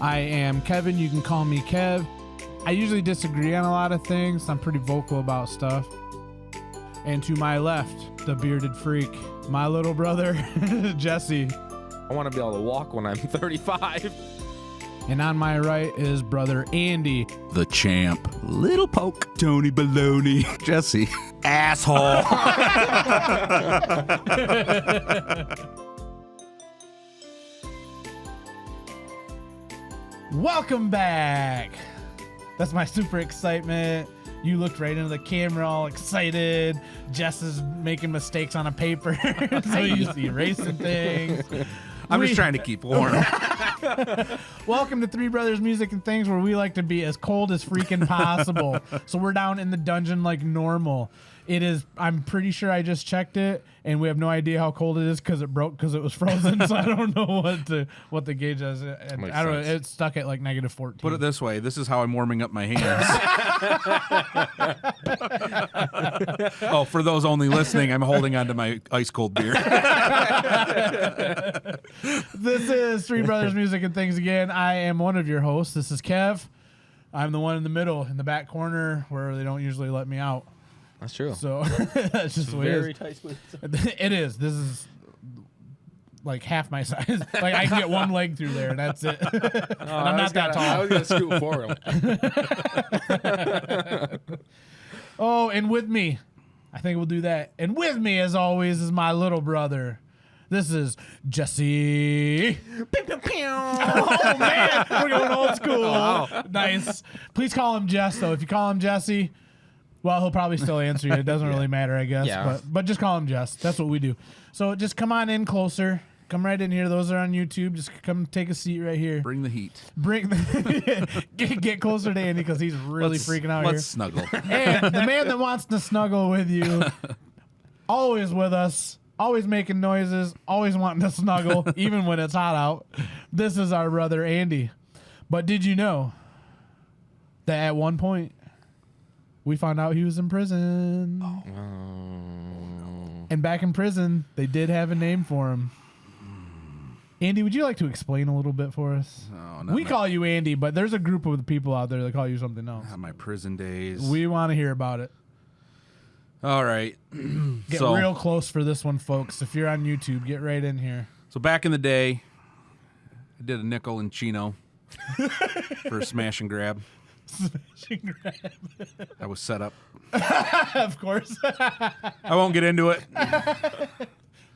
I am Kevin. You can call me Kev. I usually disagree on a lot of things. I'm pretty vocal about stuff. And to my left, the bearded freak, my little brother, Jesse. I want to be able to walk when I'm 35. And on my right is brother Andy. The champ. Little poke. Tony Baloney. Jesse. Asshole. Welcome back. That's my super excitement. You looked right into the camera all excited. Jess is making mistakes on a paper. So he's erasing things. I'm just trying to keep warm. Welcome to Three Brothers Music and Things, where we like to be as cold as freaking possible. So we're down in the dungeon like normal. It is, I'm pretty sure I just checked it, and we have no idea how cold it is because it broke because it was frozen. So I don't know what the gauge is. And I don't know. It's stuck at like -14. Put it this way. This is how I'm warming up my hands. Oh, for those only listening, I'm holding on to my ice cold beer. This is Three Brothers Music and Things again. I am one of your hosts. This is Kev. I'm the one in the middle, in the back corner, where they don't usually let me out. That's true. So that's just the way Very it tight squeeze. is. It is. This is like half my size. Like I can get one leg through there, and that's it. And I'm not that tall. I was gonna scoot forward. Oh, and with me, I think we'll do that. And with me, as always, is my little brother. This is Jesse. Oh man, we're going old school. Wow. Nice. Please call him Jess, though. If you call him Jesse, well, he'll probably still answer you. It doesn't really matter, I guess. Yeah. But just call him Jess. That's what we do. So just come on in closer. Come right in here. Those are on YouTube. Just come take a seat right here. Bring the heat. Get closer to Andy because he's really freaking out here. Let's snuggle. And the man that wants to snuggle with you, always with us, always making noises, always wanting to snuggle, even when it's hot out. This is our brother Andy. But did you know that at one point we found out he was in prison? And back in prison, they did have a name for him. Andy, would you like to explain a little bit for us? We call you Andy, but there's a group of people out there that call you something else. My prison days. We want to hear about it. All right. Get real close for this one, folks. If you're on YouTube, get right in here. So back in the day, I did a nickel and chino for a smash and grab. Smash and grab. I was set up. Of course. I won't get into it.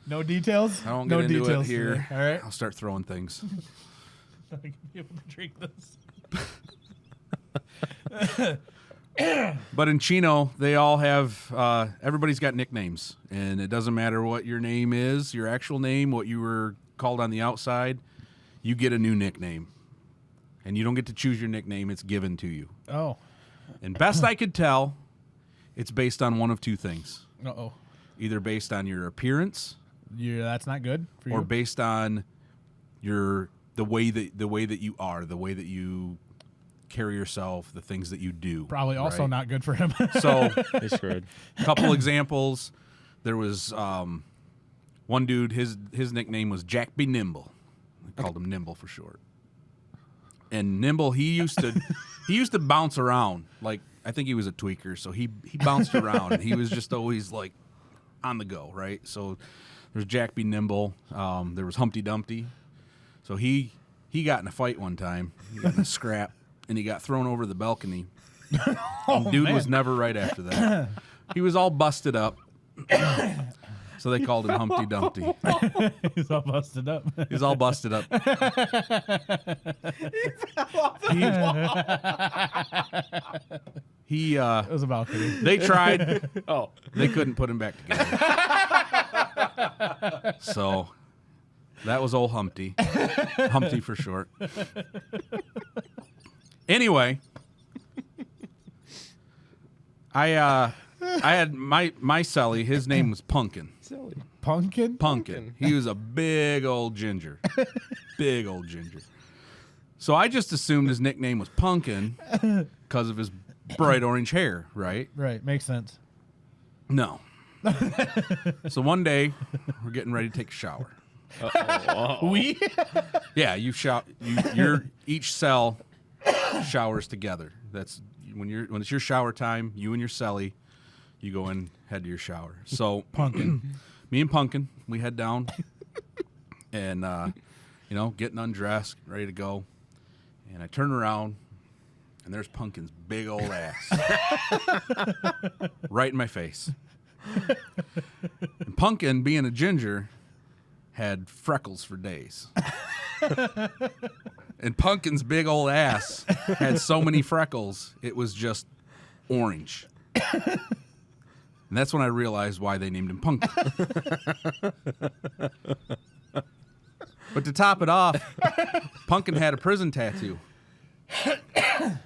No details? I won't no get into details it here. Today. All right. I'll start throwing things. I'm not going to be able to drink this. But in Chino, they all have, everybody's got nicknames. And it doesn't matter what your name is, your actual name, what you were called on the outside, you get a new nickname. And you don't get to choose your nickname, it's given to you. Oh. And best I could tell, it's based on one of two things. Uh-oh. Either based on your appearance, That's not good for you? or based on the way that you are, the way that you carry yourself, the things that you do. Probably also right? not good for him. So, He's screwed. a couple examples. There was one dude. His nickname was Jack Be Nimble. They called him Nimble for short. And Nimble, he used to bounce around. Like, I think he was a tweaker, so he bounced around. And he was just always like on the go, right? So there's Jack Be Nimble. There was Humpty Dumpty. So he got in a fight one time. He got in a scrap, and he got thrown over the balcony. And dude was never right after that. He was all busted up. So they called him Humpty Dumpty. He's all busted up. He's all busted up. He It was a balcony. they tried. Oh, They couldn't put him back together. So that was old Humpty. Humpty for short. Anyway, I had my celly, his name was Punkin. silly. Pumpkin? He was a big old ginger. Big old ginger. So I just assumed his nickname was Punkin because of his bright orange hair, right? Right. Makes sense. No. So one day, we're getting ready to take a shower. We? Yeah, your each cell showers together. That's when it's your shower time. You and your cellie, you go in, head to your shower. So Pumpkin. me and Pumpkin, we head down, and getting undressed, ready to go, and I turn around, and there's Pumpkin's big old ass right in my face. And Pumpkin, being a ginger, had freckles for days. And Pumpkin's big old ass had so many freckles, it was just orange. And that's when I realized why they named him Pumpkin. But to top it off, Pumpkin had a prison tattoo.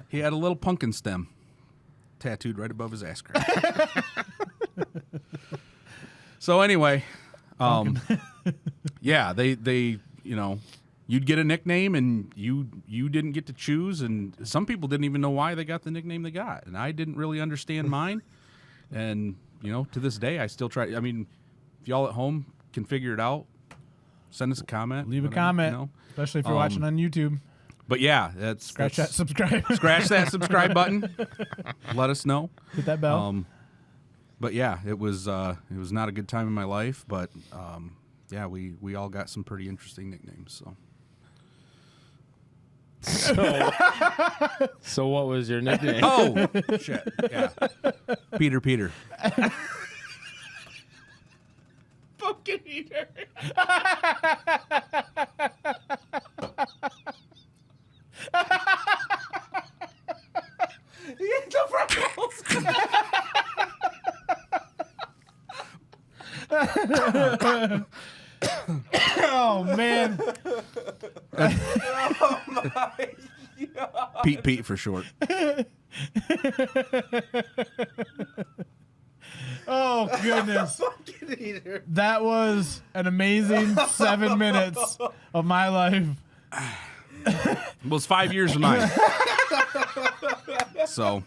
He had a little pumpkin stem tattooed right above his ass crack. So anyway, yeah, they you'd get a nickname and you didn't get to choose, and some people didn't even know why they got the nickname they got, and I didn't really understand mine. And to this day, I still try. I mean, if y'all at home can figure it out, send us a comment. Leave a comment, especially if you're watching on YouTube. But yeah, Scratch that subscribe. Scratch that subscribe button. Let us know. Hit that bell. But yeah, it was not a good time in my life. But yeah, we all got some pretty interesting nicknames. So what was your nickname? Oh shit! Yeah, Peter. Pumpkin eater. He ate the freckles. Oh man. Oh my God. Pete for short. Oh goodness. That was an amazing 7 minutes of my life. It was 5 years of mine. So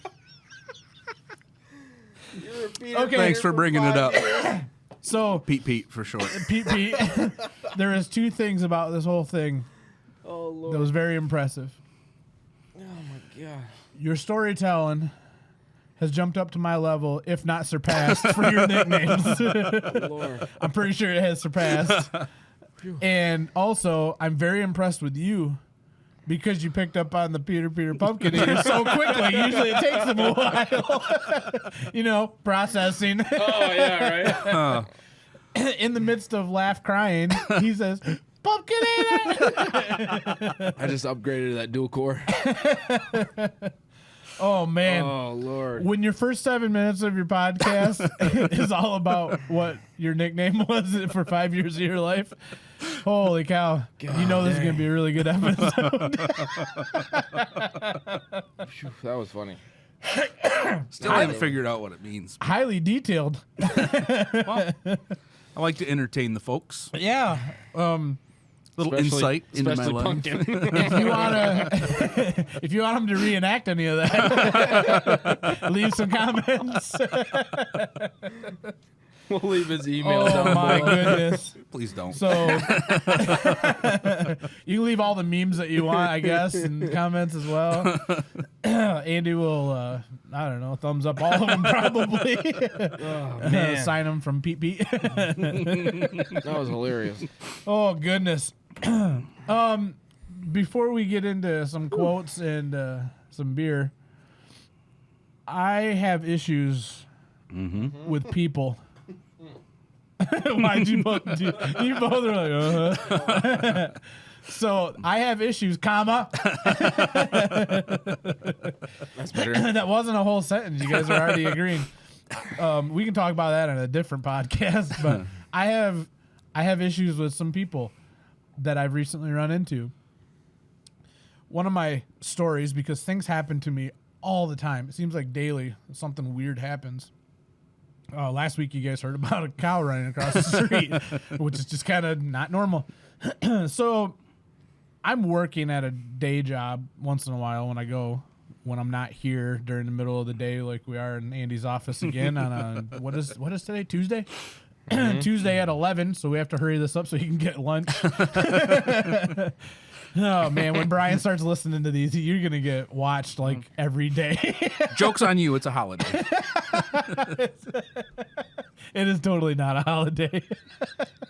Okay. thanks for bringing it up. So Pete for short. Pete. There is two things about this whole thing Oh Lord. that was very impressive. Oh my God. Your storytelling has jumped up to my level, if not surpassed, for your nicknames. Lord. I'm pretty sure it has surpassed. And also, I'm very impressed with you because you picked up on the Peter Pumpkin eater so quickly. Usually it takes them a while. Processing. Oh yeah, right. In the midst of laugh crying, he says, "Pumpkin eater." I just upgraded to that dual core. Oh man. Oh Lord. When your first 7 minutes of your podcast is all about what your nickname was for 5 years of your life, holy cow. You know this is going to be a really good episode. Phew, that was funny. Still haven't figured out what it means. Highly detailed. Well, I like to entertain the folks. Yeah. Little Especially- insight into my especially life. Pumpkin. If you want him to reenact any of that, leave some comments. We'll leave his email Oh down my below. goodness. Please don't. So you can leave all the memes that you want, I guess, and comments as well. Andy will, I don't know, thumbs up all of them probably. Oh, man. Sign them from Pete. That was hilarious. Oh goodness. Before we get into some quotes and some beer, I have issues with people. Why'd you both do? You both are like, uh-huh. So I have issues, comma. That's better. That wasn't a whole sentence. You guys are already agreeing. We can talk about that on a different podcast. But I have issues with some people that I've recently run into. One of my stories, because things happen to me all the time. It seems like daily something weird happens. Last week you guys heard about a cow running across the street, which is just kind of not normal. So I'm working at a day job once in a while when I'm not here during the middle of the day, like we are in Andy's office again on a, what is today? Tuesday? Tuesday at 11, so we have to hurry this up so he can get lunch. Oh man, when Brian starts listening to these, you're gonna get watched like every day. Joke's on you. It's a holiday. It is totally not a holiday.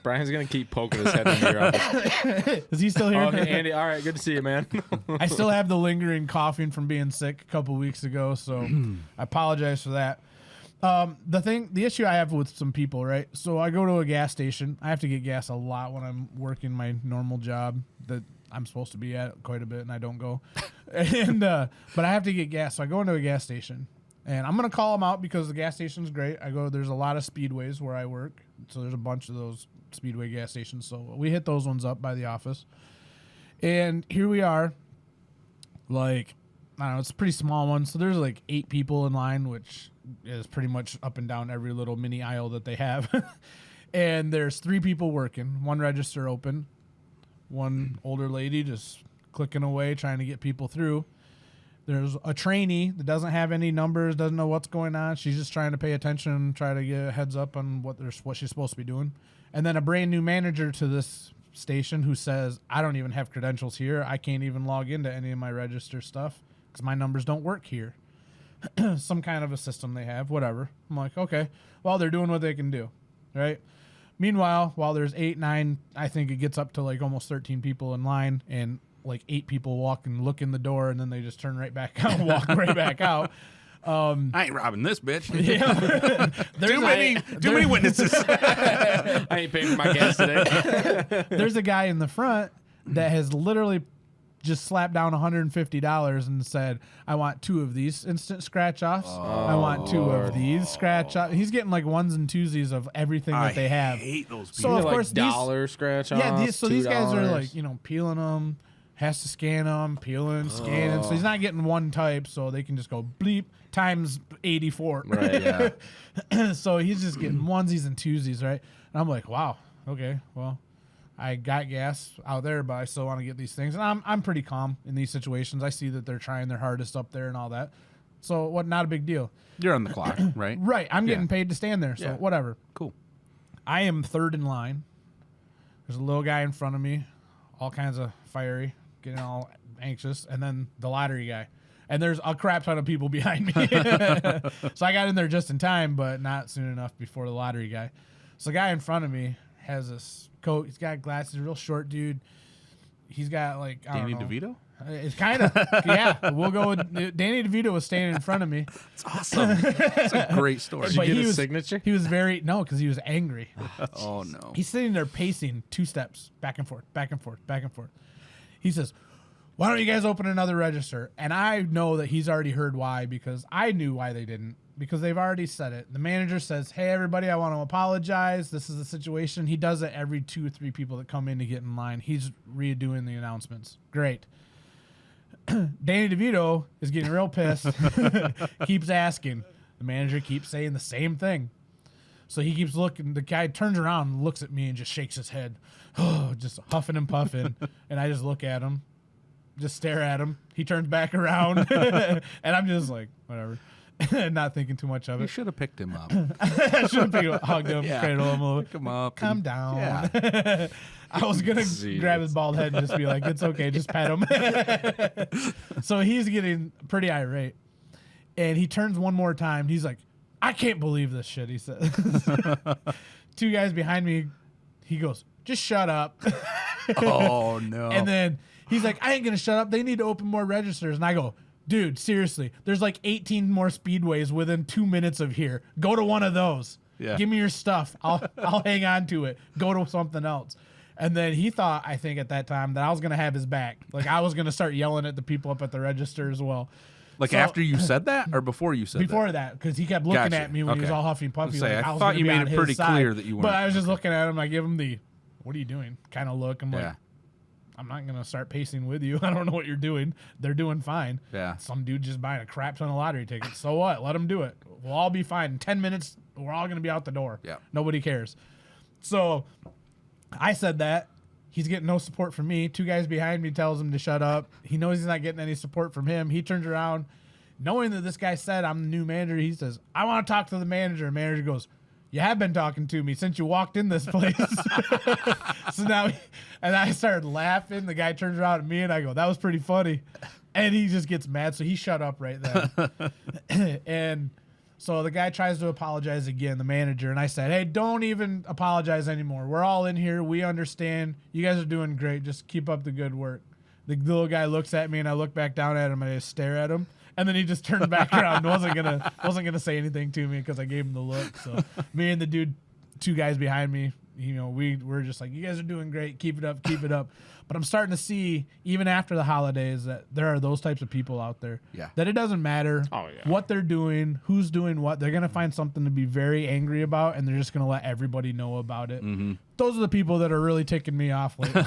Brian's gonna keep poking his head into your office. Is he still here? Oh, hey, Andy. All right, good to see you, man. I still have the lingering coughing from being sick a couple weeks ago, so I apologize for that. The issue I have with some people, right? So I go to a gas station. I have to get gas a lot when I'm working my normal job that I'm supposed to be at quite a bit, and I don't go. But I have to get gas, so I go into a gas station, and I'm gonna call them out because the gas station's great. There's a lot of speedways where I work, so there's a bunch of those speedway gas stations. So we hit those ones up by the office, and here we are. Like, I don't know, it's a pretty small one, so there's like 8 people in line, which is pretty much up and down every little mini aisle that they have. And there's 3 people working, 1 register open, 1 older lady just clicking away trying to get people through. There's a trainee that doesn't have any numbers, doesn't know what's going on. She's just trying to pay attention and try to get a heads up on what she's supposed to be doing. And then a brand new manager to this station who says, I don't even have credentials here. I can't even log into any of my register stuff because my numbers don't work here. Some kind of a system they have, whatever. I'm like, okay, well, they're doing what they can do, right? Meanwhile, while there's 8, 9, I think it gets up to like almost 13 people in line, and like 8 people walk and look in the door, and then they just turn right back out and walk right back out. I ain't robbing this bitch. Yeah. Too many witnesses. I ain't paying for my gas today. There's a guy in the front that has literally just slapped down $150 and said, I want 2 of these instant scratch offs. I want 2 of these scratch offs. He's getting like ones and twosies of everything that they have. I hate those people. So of Like course dollar scratch offs. yeah, these guys are $2. like, peeling them, has to scan them, peeling, scanning. So he's not getting one type, so they can just go bleep times 84. Right, yeah. So he's just getting onesies and twosies, right? And I'm like, wow, okay, well, I got gas out there, but I still want to get these things. And I'm pretty calm in these situations. I see that they're trying their hardest up there and all that. So what? Not a big deal. You're on the clock, right? Right. I'm getting paid to stand there, so Yeah. whatever. Cool. I am 3rd in line. There's a little guy in front of me, all kinds of fiery, getting all anxious, and then the lottery guy. And there's a crap ton of people behind me. So I got in there just in time, but not soon enough before the lottery guy. So the guy in front of me has this coat. He's got glasses, real short dude. He's got like, I Danny don't know. DeVito? It's kind of, yeah. We'll go with Danny DeVito was standing in front of me. It's awesome. It's a great story. Did you But get he his was- signature? He was because he was angry. Oh, no. He's sitting there pacing 2 steps back and forth, back and forth, back and forth. He says, why don't you guys open another register? And I know that he's already heard why, because I knew why they didn't, because they've already said it. The manager says, hey, everybody, I want to apologize. This is the situation. He does it every 2 or 3 people that come in to get in line. He's redoing the announcements. Great. Danny DeVito is getting real pissed. Keeps asking. The manager keeps saying the same thing. So he keeps looking. The guy turns around and looks at me and just shakes his head. Just huffing and puffing. And I just look at him. Just stare at him. He turns back around. And I'm just like, whatever. Not thinking too much of You it. should have picked him up. I should have hugged him, Yeah. cradled him a little. Pick him up. Calm and- down. Yeah. I was going to Jesus. grab his bald head and just be like, it's okay, just pet him. So he's getting pretty irate. And he turns one more time. He's like, I can't believe this shit, he says. 2 guys behind me, he goes, just shut up. Oh, no. And then he's like, I ain't going to shut up. They need to open more registers. And I go, dude, seriously, there's like 18 more speedways within 2 minutes of here. Go to one of those. Yeah. Give me your stuff. I'll hang on to it. Go to something else. And then he thought, I think at that time, that I was going to have his back. Like I was going to start yelling at the people up at the register as well. Like So- after you said that or before you said Before that, because he kept looking Gotcha. at me when he was Okay. all huffy and puffy. Say, like, I was thought gonna you be made on it his pretty side. clear that you But weren't. I was just looking at him. I give him the, what are you doing? Kind of look. I'm that? like, Yeah. I'm not going to start pacing with you. I don't know what you're doing. They're doing fine. Yeah. Some dude just buying a crap ton of lottery tickets. So what? Let them do it. We'll all be fine. In 10 minutes, we're all going to be out the door. Yeah. Nobody cares. So I said that. He's getting no support from me. 2 guys behind me tells him to shut up. He knows he's not getting any support from him. He turns around. Knowing that this guy said I'm the new manager, he says, I want to talk to the manager. Manager goes, you have been talking to me since you walked in this place. So now, and I started laughing. The guy turns around at me and I go, that was pretty funny. And he just gets mad. So he shut up right then. And so the guy tries to apologize again, the manager. And I said, hey, don't even apologize anymore. We're all in here. We understand. You guys are doing great. Just keep up the good work. The little guy looks at me and I look back down at him and I just stare at him. And then he just turned back around and wasn't gonna say anything to me because I gave him the look. So me and the dude, 2 guys behind me, we're just like, you guys are doing great. Keep it up, keep it up. But I'm starting to see, even after the holidays, that there are those types of people out there. Yeah. That it doesn't matter what they're doing, who's doing what. They're going to find something to be very angry about, and they're just going to let everybody know about it. Mm-hmm. Those are the people that are really ticking me off lately.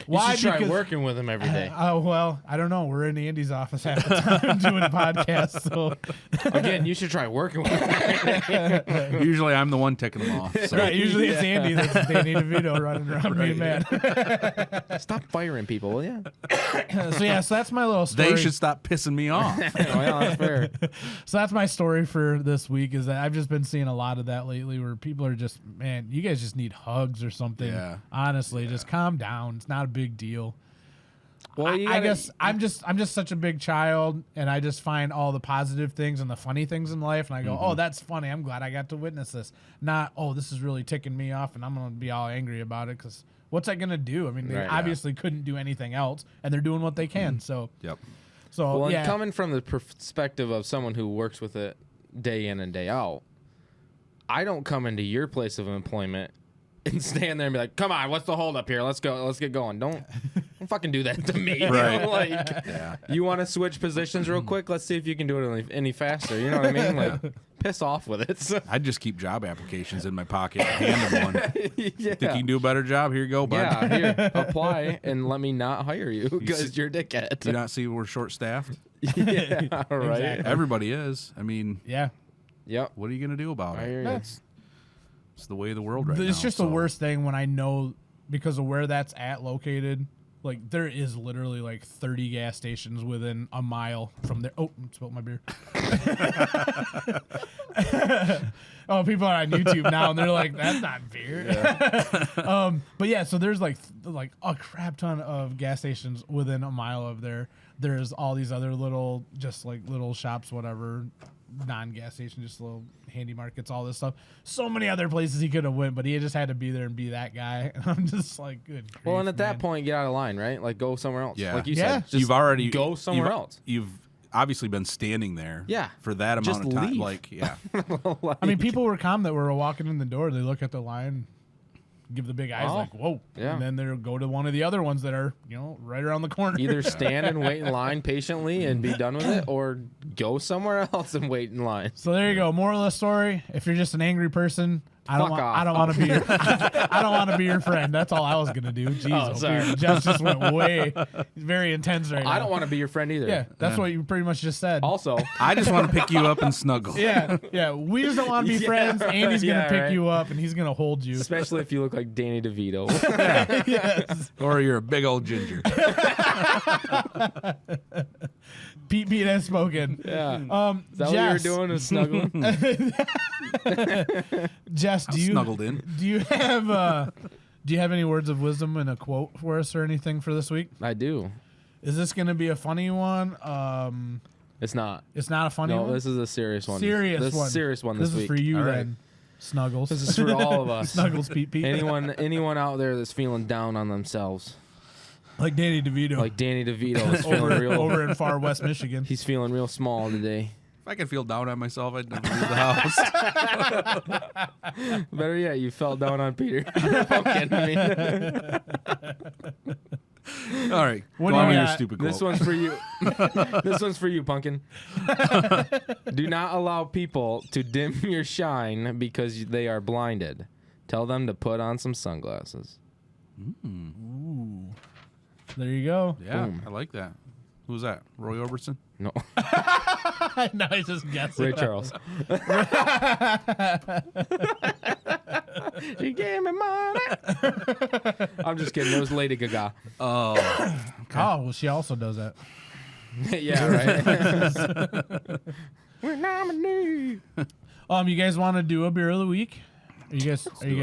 Why? You should try working with them every day. Oh, well, I don't know. We're in Andy's office half the time doing a podcast. So again, you should try working with them. Usually I'm the one ticking them off. So. Right, usually it's Andy that's Danny DeVito running around being mad. Stop firing people, will ya? So that's my little story. They should stop pissing me off. Well, that's fair. So that's my story for this week, is that I've just been seeing a lot of that lately where people are just, man, you guys just need hugs or something. Yeah. Honestly, just calm down. It's not a big deal. Well, I guess I'm just such a big child, and I just find all the positive things and the funny things in life, and I go, oh, that's funny. I'm glad I got to witness this. Not, oh, this is really ticking me off, and I'm going to be all angry about it, because what's that going to do? I mean, they obviously couldn't do anything else, and they're doing what they can. So, Yep. So, well, yeah. and coming from the perspective of someone who works with it day in and day out, I don't come into your place of employment and stand there and be like, come on, what's the hold up here? Let's go. Let's get going. Don't fucking do that to me. Right. Like, you want to switch positions real quick? Let's see if you can do it any faster. You know what I mean? Like, piss off with it. So. I'd just keep job applications in my pocket, hand them one. Yeah. Think you can do a better job? Here you go, bud. Yeah, here, apply and let me not hire you because you're a dickhead. Do you not see we're short-staffed? Yeah, right. Exactly. Everybody is. I mean, Yeah. Yep. what are you going to do about I hear it? you. It's the way of the world right now. It's just so. the worst thing when I know, because of where that's at located, like there is literally like 30 gas stations within a mile from there. Oh, spilled my beer. Oh, people are on YouTube now and they're like, that's not beer. Yeah. But yeah, so there's like a crap ton of gas stations within a mile of there. There's all these other little, just like little shops, whatever, non-gas station, just little handy markets, all this stuff. So many other places he could have went, but he just had to be there and be that guy. And I'm just like, good grief, Well, and at that man. point, get out of line, right? Like, go somewhere else. Yeah. Like you Yeah. said, just You've already go somewhere else. You've obviously been standing there. Yeah. For that amount Just of time. leave. Like, yeah. I mean, people were calm that were walking in the door. They look at the line, give the big eyes Oh. like, whoa. Yeah. And then they'll go to one of the other ones that are, right around the corner. Either stand and wait in line patiently and be done with it, or go somewhere else and wait in line. So there you go. Moral of the story: if you're just an angry person, I don't Fuck off. want to be your I don't want to be your friend. That's all I was gonna do. Jeez, sorry. Jess just went way very intense right now. I don't want to be your friend either. Yeah, that's what you pretty much just said. Also, I just want to pick you up and snuggle. Yeah. We just don't want to be Yeah, friends. Andy's gonna yeah, pick right. you up and he's gonna hold you. especially if you look like Danny DeVito. Yes. Or you're a big old ginger. Pete has spoken. Yeah. Is that Jess, what you were doing? Was snuggling? Jess, do you snuggled in. Do you have any words of wisdom and a quote for us or anything for this week? I do. Is this going to be a funny one? It's not. It's not a funny one. No, this is a serious one. Serious one. Serious one this This is week. for you All right. then, Snuggles. This is for all of us. Snuggles, Pete. Anyone out there that's feeling down on themselves, Like Danny DeVito. like Danny DeVito is feeling real. over in far west Michigan. He's feeling real small today. If I could feel down on myself, I'd never leave the house. Better yet, you fell down on Peter. Pumpkin, I mean. All right. What go do on you with your got? stupid quote. This one's for you. This one's for you, Pumpkin. Do not allow people to dim your shine because they are blinded. Tell them to put on some sunglasses. Ooh. There you go. Yeah, Boom. I like that. Who's that? Roy Orbison? No, No, I just guessed. Ray Charles. She gave me money. I'm just kidding. It was Lady Gaga. Oh. Oh, well, she also does that. Yeah, right. We're nominated. You guys want to do a beer of the week? Are you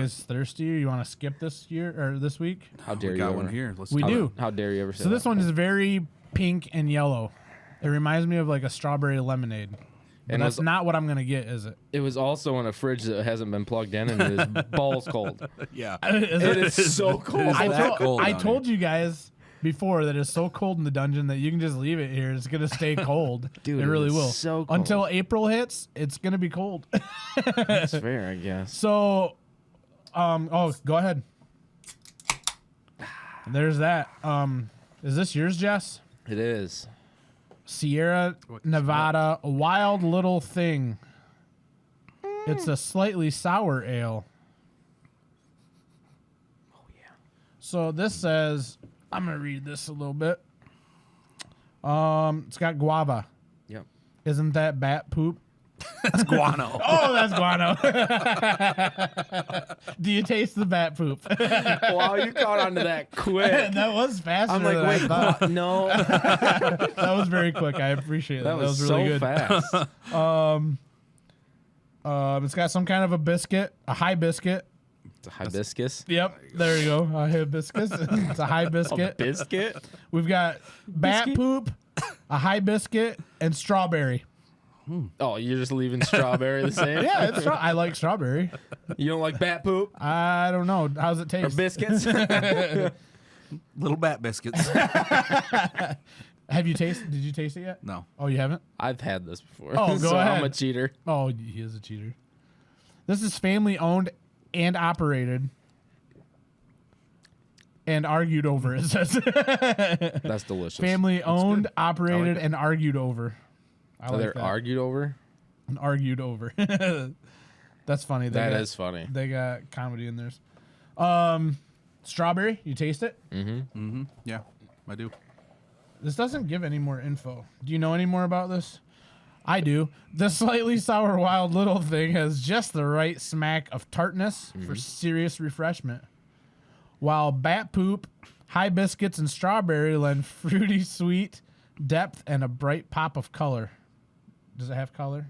guys thirsty? Or you want to skip this year or this week? How dare We you? got ever- one here. Let's We do. How dare you ever say So this that? one is very pink and yellow. It reminds me of like a strawberry lemonade. But And that's was- not what I'm gonna get, is it? It was also in a fridge that hasn't been plugged in and it is balls cold. Yeah. Is It is so cold. is that cold I down told you guys before that it's so cold in the dungeon that you can just leave it here. It's gonna stay cold. Dude, it really it's will. so cold. Until April hits, it's gonna be cold. That's fair, I guess. So, go ahead. There's that. Is this yours, Jess? It is. Sierra Nevada, a wild little thing. It's a slightly sour ale. Oh yeah. So this says, I'm gonna read this a little bit. It's got guava. Yep. Isn't that bat poop? That's guano. Oh, that's guano. Do you taste the bat poop? Wow, you caught onto that quick. That was faster. I'm like, than I wait, thought. what? No. That was very quick. I appreciate it. That was really so good. fast. It's got some kind of a biscuit, a hibiscus. It's a hibiscus. Yep, there you go. A hibiscus. It's a hibiscus. Biscuit? We've got bat poop, a hibiscus, and strawberry. Oh, you're just leaving strawberry the same? Yeah, I like strawberry. You don't like bat poop I don't know. How's it or taste? biscuits? Little bat biscuits. Have you tasted? Did you taste it yet? No. Oh, you haven't? I've had this before. Oh, go so ahead. I'm a cheater. Oh, he is a cheater. This is family owned and operated and argued over. It says That's delicious. family owned, good. operated, it. and argued over. I So like they're that. argued over? And argued over. That's funny. That is funny. They got comedy in theirs. Strawberry. You taste it? Mm-hmm. Yeah, I do. This doesn't give any more info. Do you know any more about this? I do. The slightly sour wild little thing has just the right smack of tartness for serious refreshment. While bat poop, hibiscus, and strawberry lend fruity sweet depth and a bright pop of color. Does it have color?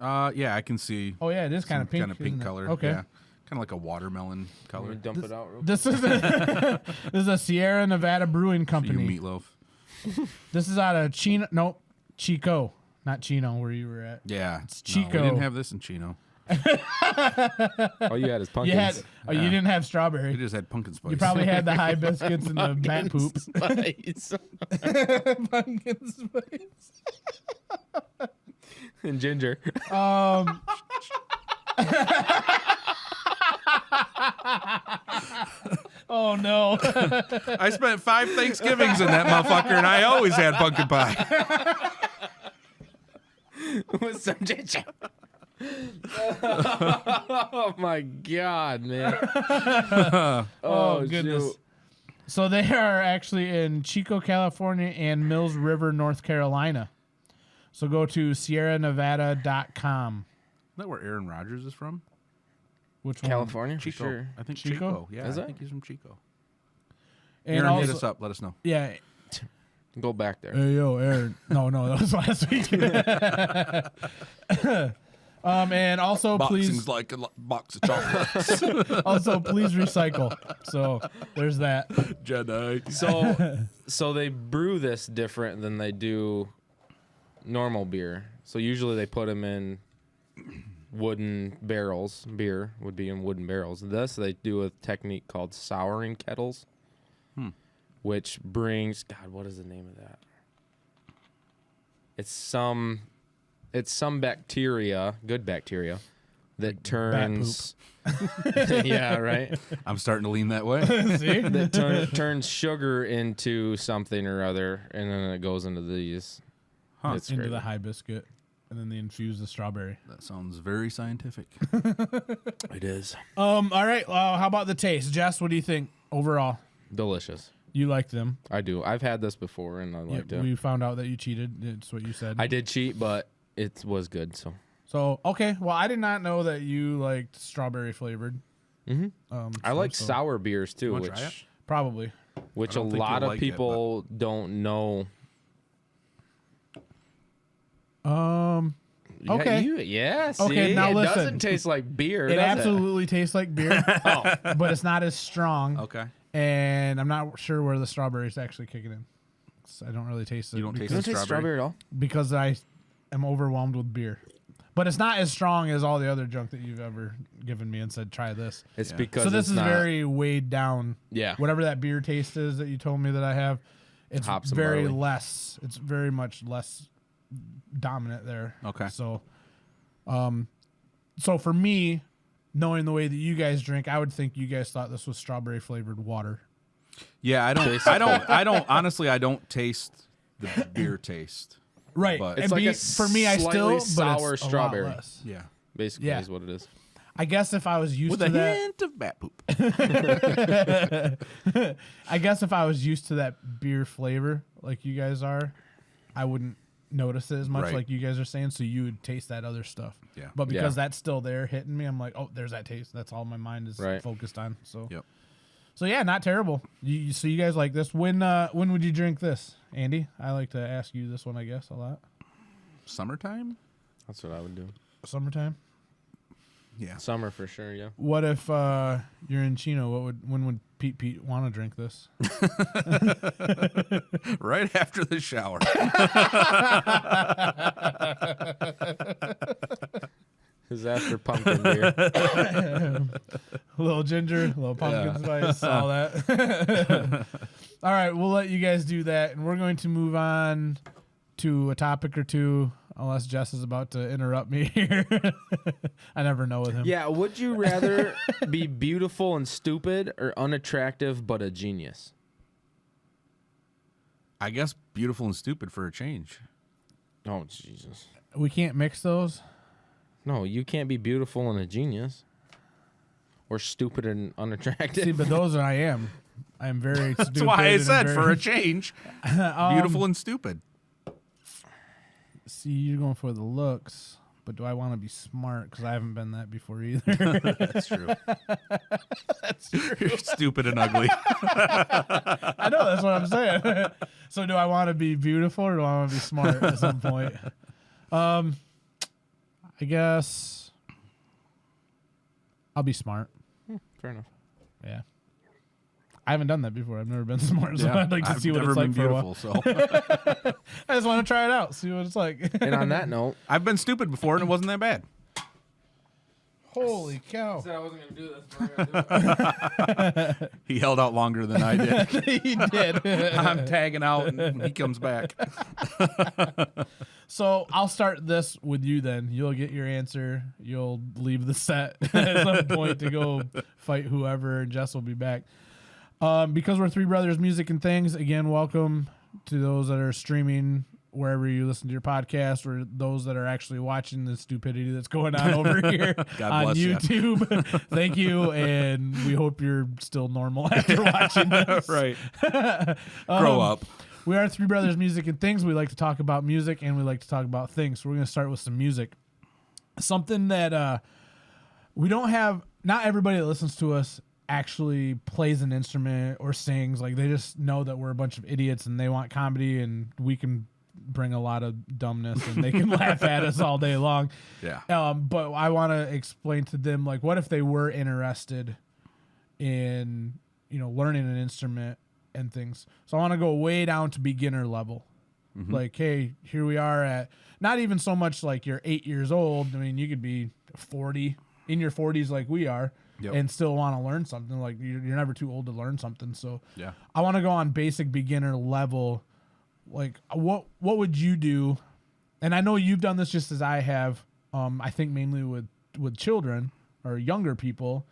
Yeah, I can see. Oh yeah, it is kind of pink. Kind of pink isn't it? color. Okay. Yeah. Kind of like a watermelon Can we color. dump it out real quick? This is this is a Sierra Nevada Brewing You Company. meatloaf. This is out of Chico, not Chino, where you were at. Yeah. It's No, we Chico. didn't have this in Chino. All you had is pumpkins. You had, you didn't have We strawberry. just had pumpkin spice. You probably had the hibiscus and the bat poop. Spice. Pumpkin spice. And ginger. Oh no. I spent 5 Thanksgivings in that motherfucker, and I always had pumpkin pie. With some ginger. Oh my god, man. Oh, goodness. shoot. So they are actually in Chico, California and Mills River, North Carolina. So go to sierranevada.com. Is that where Aaron Rodgers is from? Which one? California? Chico. For sure. I think Chico? Chico. Yeah, Is I it? think he's from Chico. And Aaron, also, hit us up. Let us know. Yeah. Go back there. Hey yo, Aaron. No, that was last week. And also Boxing's please like a box of chocolates. please recycle. So there's that. Jedi. So they brew this different than they do normal beer. So usually they put them in wooden barrels. Beer would be in wooden barrels. This they do a technique called souring kettles, which brings what is the name of that? It's some bacteria, good bacteria, that turns. Yeah, right. I'm starting to lean that way. See? That turns sugar into something or other, and then it goes into these. Huh. It's Into crazy. the hibiscus. And then they infuse the strawberry. That sounds very scientific. It is All right. How about the taste? Jess, what do you think overall? delicious. You liked them. I do. I've had this before, and I liked it. We found out that you cheated. It's what you said. I did cheat, but it was good. So So, okay. Well, I did not know that you liked strawberry flavored. I like sour beers too, wanna try it? Probably. which I a don't think lot you'll of like it, people don't know. Okay. See, Okay, now it listen. doesn't taste like beer. It does absolutely tastes like beer, but it's not as strong. Okay. And I'm not sure where the strawberry's actually kicking in. So I don't really taste it. You don't taste You the don't taste strawberry at all? because I am overwhelmed with beer. But it's not as strong as all the other junk that you've ever given me and said, try this. It's Yeah. because So this it's is not, very weighed down. Yeah. Whatever that beer taste is that you told me that I have, it's Hops and very barley. less. It's very much less dominant there. Okay. So for me, knowing the way that you guys drink, I would think you guys thought this was strawberry flavored water. Yeah, I don't honestly, I don't taste the beer taste. Right. But- It's like a for me, I slightly still, but sour it's strawberry. A lot less. Yeah. Basically, Yeah. is what it is. I guess if I was used With to a that, hint of bat poop. I guess if I was used to that beer flavor like you guys are, I wouldn't notice it as much Right. like you guys are saying. So you would taste that other stuff. Yeah. But because Yeah. that's still there hitting me, I'm like, oh, there's that taste. That's all my mind is Right. focused on. So Yep. So yeah, not terrible. So you guys like this? When would you drink this, Andy? I like to ask you this one, I guess, a lot. Summertime? That's what I would do. Summertime. Yeah. Summer for sure, yeah. What if you're in Chino? When would Pete want to drink this? Right after the shower. Is after pumpkin beer. A little ginger, a little pumpkin spice, all that. All right, we'll let you guys do that, and we're going to move on to a topic or two, unless Jess is about to interrupt me here. I never know with him. Yeah, would you rather be beautiful and stupid or unattractive but a genius? I guess beautiful and stupid for a change. Oh, Jesus. We can't mix those. No, you can't be beautiful and a genius. Or stupid and unattractive. See, but those I am. I am very stupid. That's why I and said very- for a change. Beautiful and stupid. See, you're going for the looks, but do I want to be smart? Because I haven't been that before either. That's true. You're stupid and ugly. I know, that's what I'm saying. So do I want to be beautiful or do I want to be smart at some point? I guess I'll be smart. Fair enough. Yeah. I haven't done that before. I've never been smart, so Yeah, I'd like to I've see what never it's like been for a while. beautiful, so I just want to try it out, see what it's like. And on that note, I've been stupid before and it wasn't that bad. Holy cow. I wasn't going to do this, but He held out longer than I did. He did. I'm tagging out and he comes back. So I'll start this with you then. You'll get your answer. You'll leave the set at some point to go fight whoever, and Jess will be back. Because we're Three Brothers Music and Things, again, welcome to those that are streaming wherever you listen to your podcast, or those that are actually watching the stupidity that's going on over here God on bless ya. YouTube. Thank you, and we hope you're still normal after watching this. Right. Grow up. We are Three Brothers Music and Things. We like to talk about music and we like to talk about things. So we're going to start with some music. Something that we don't have, not everybody that listens to us actually plays an instrument or sings. Like, they just know that we're a bunch of idiots and they want comedy, and we can bring a lot of dumbness and they can laugh at us all day long. Yeah. But I want to explain to them, like, what if they were interested in, learning an instrument and things. So I want to go way down to beginner level. Like, hey, here we are at not even so much like you're 8 years old. I mean, you could be 40, in your 40s like we are, Yep. and still want to learn something. Like, you're never too old to learn something. So Yeah. I want to go on basic beginner level. Like, what would you do? And I know you've done this just as I have. I think mainly with children or younger people,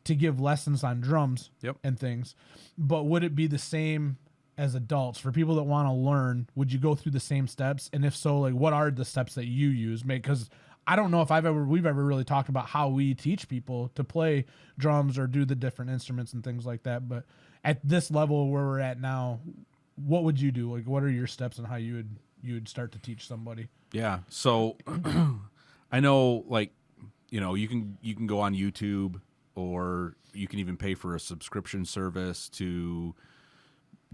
to give lessons on drums Yep. and things. But would it be the same as adults for people that want to learn? Would you go through the same steps? And if so, like, what are the steps that you use? Because I don't know if we've ever really talked about how we teach people to play drums or do the different instruments and things like that. But at this level where we're at now, what would you do? Like, what are your steps on how you would start to teach somebody? Yeah. So I know, like, you can go on YouTube, or you can even pay for a subscription service to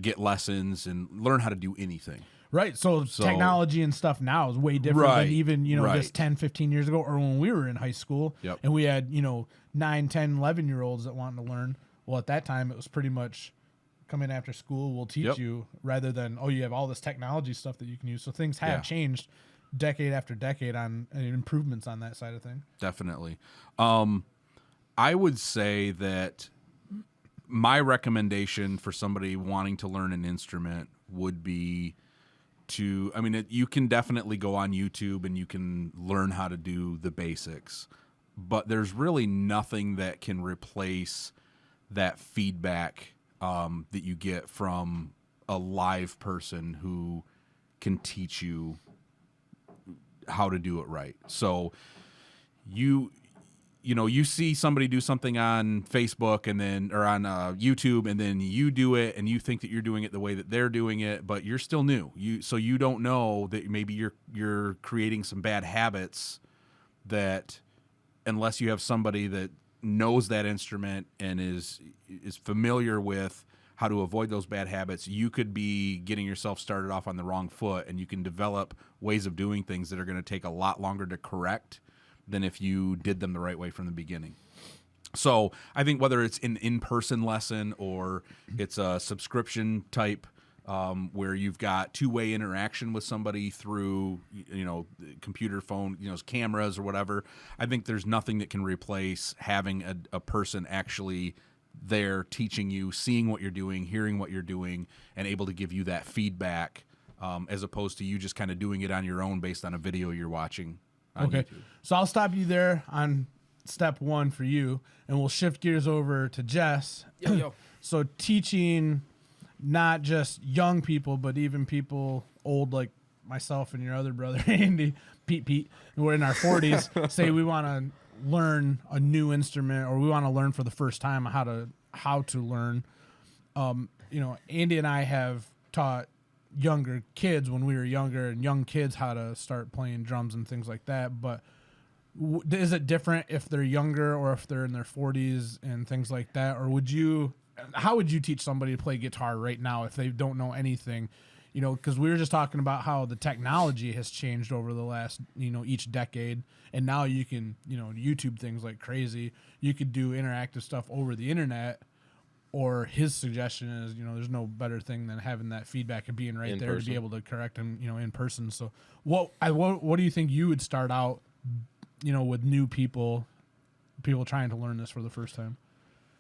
get lessons and learn how to do anything. Right. So technology and stuff now is way different Right, than even, right. just 10, 15 years ago or when we were in high school. Yep. And we had, 9, 10, 11-year-olds that wanted to learn. Well, at that time, it was pretty much come in after school, we'll teach Yep. you, rather than, you have all this technology stuff that you can use. So things have Yeah. changed decade after decade on improvements on that side of things. Definitely. I would say that my recommendation for somebody wanting to learn an instrument would be you can definitely go on YouTube and you can learn how to do the basics, but there's really nothing that can replace that feedback that you get from a live person who can teach you how to do it right. So you see somebody do something on Facebook or on YouTube, and then you do it and you think that you're doing it the way that they're doing it, but you're still new. So you don't know that maybe you're creating some bad habits that, unless you have somebody that knows that instrument and is familiar with how to avoid those bad habits, you could be getting yourself started off on the wrong foot, and you can develop ways of doing things that are going to take a lot longer to correct than if you did them the right way from the beginning. So I think whether it's an in-person lesson or it's a subscription type where you've got two-way interaction with somebody through, computer, phone, cameras or whatever, I think there's nothing that can replace having a person actually there teaching you, seeing what you're doing, hearing what you're doing, and able to give you that feedback as opposed to you just kind of doing it on your own based on a video you're watching on Okay. YouTube. So I'll stop you there on step 1 for you, and we'll shift gears over to Jess. Yo. So teaching not just young people, but even people old like myself and your other brother, Andy, Pete, and we're in our 40s, say we want to learn a new instrument, or we want to learn for the first time how to learn. Andy and I have taught younger kids when we were younger, and young kids how to start playing drums and things like that. But is it different if they're younger or if they're in their 40s and things like that? Or how would you teach somebody to play guitar right now if they don't know anything? Because we were just talking about how the technology has changed over the last, each decade. And now you can, YouTube things like crazy. You could do interactive stuff over the internet. Or his suggestion is, there's no better thing than having that feedback and being right In there person. to be able to correct him, in person. So what do you think you would start out, with new people trying to learn this for the first time?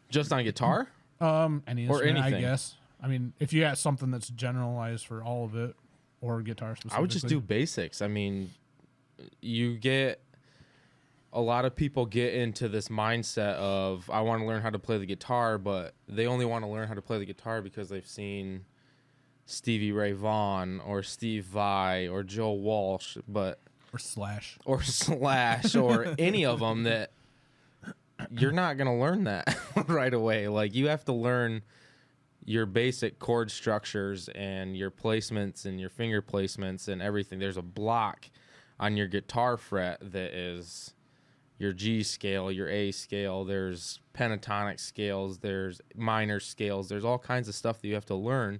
Just on guitar? Any Or instrument, I anything. guess. I mean, if you got something that's generalized for all of it, or guitar specifically. I would just do basics. I mean, a lot of people get into this mindset of, I want to learn how to play the guitar, but they only want to learn how to play the guitar because they've seen Stevie Ray Vaughan or Steve Vai or Joe Walsh, or Slash. or any of them, that you're not going to learn that right away. Like, you have to learn your basic chord structures and your placements and your finger placements and everything. There's a block on your guitar fret that is your G scale, your A scale. There's pentatonic scales, there's minor scales, there's all kinds of stuff that you have to learn.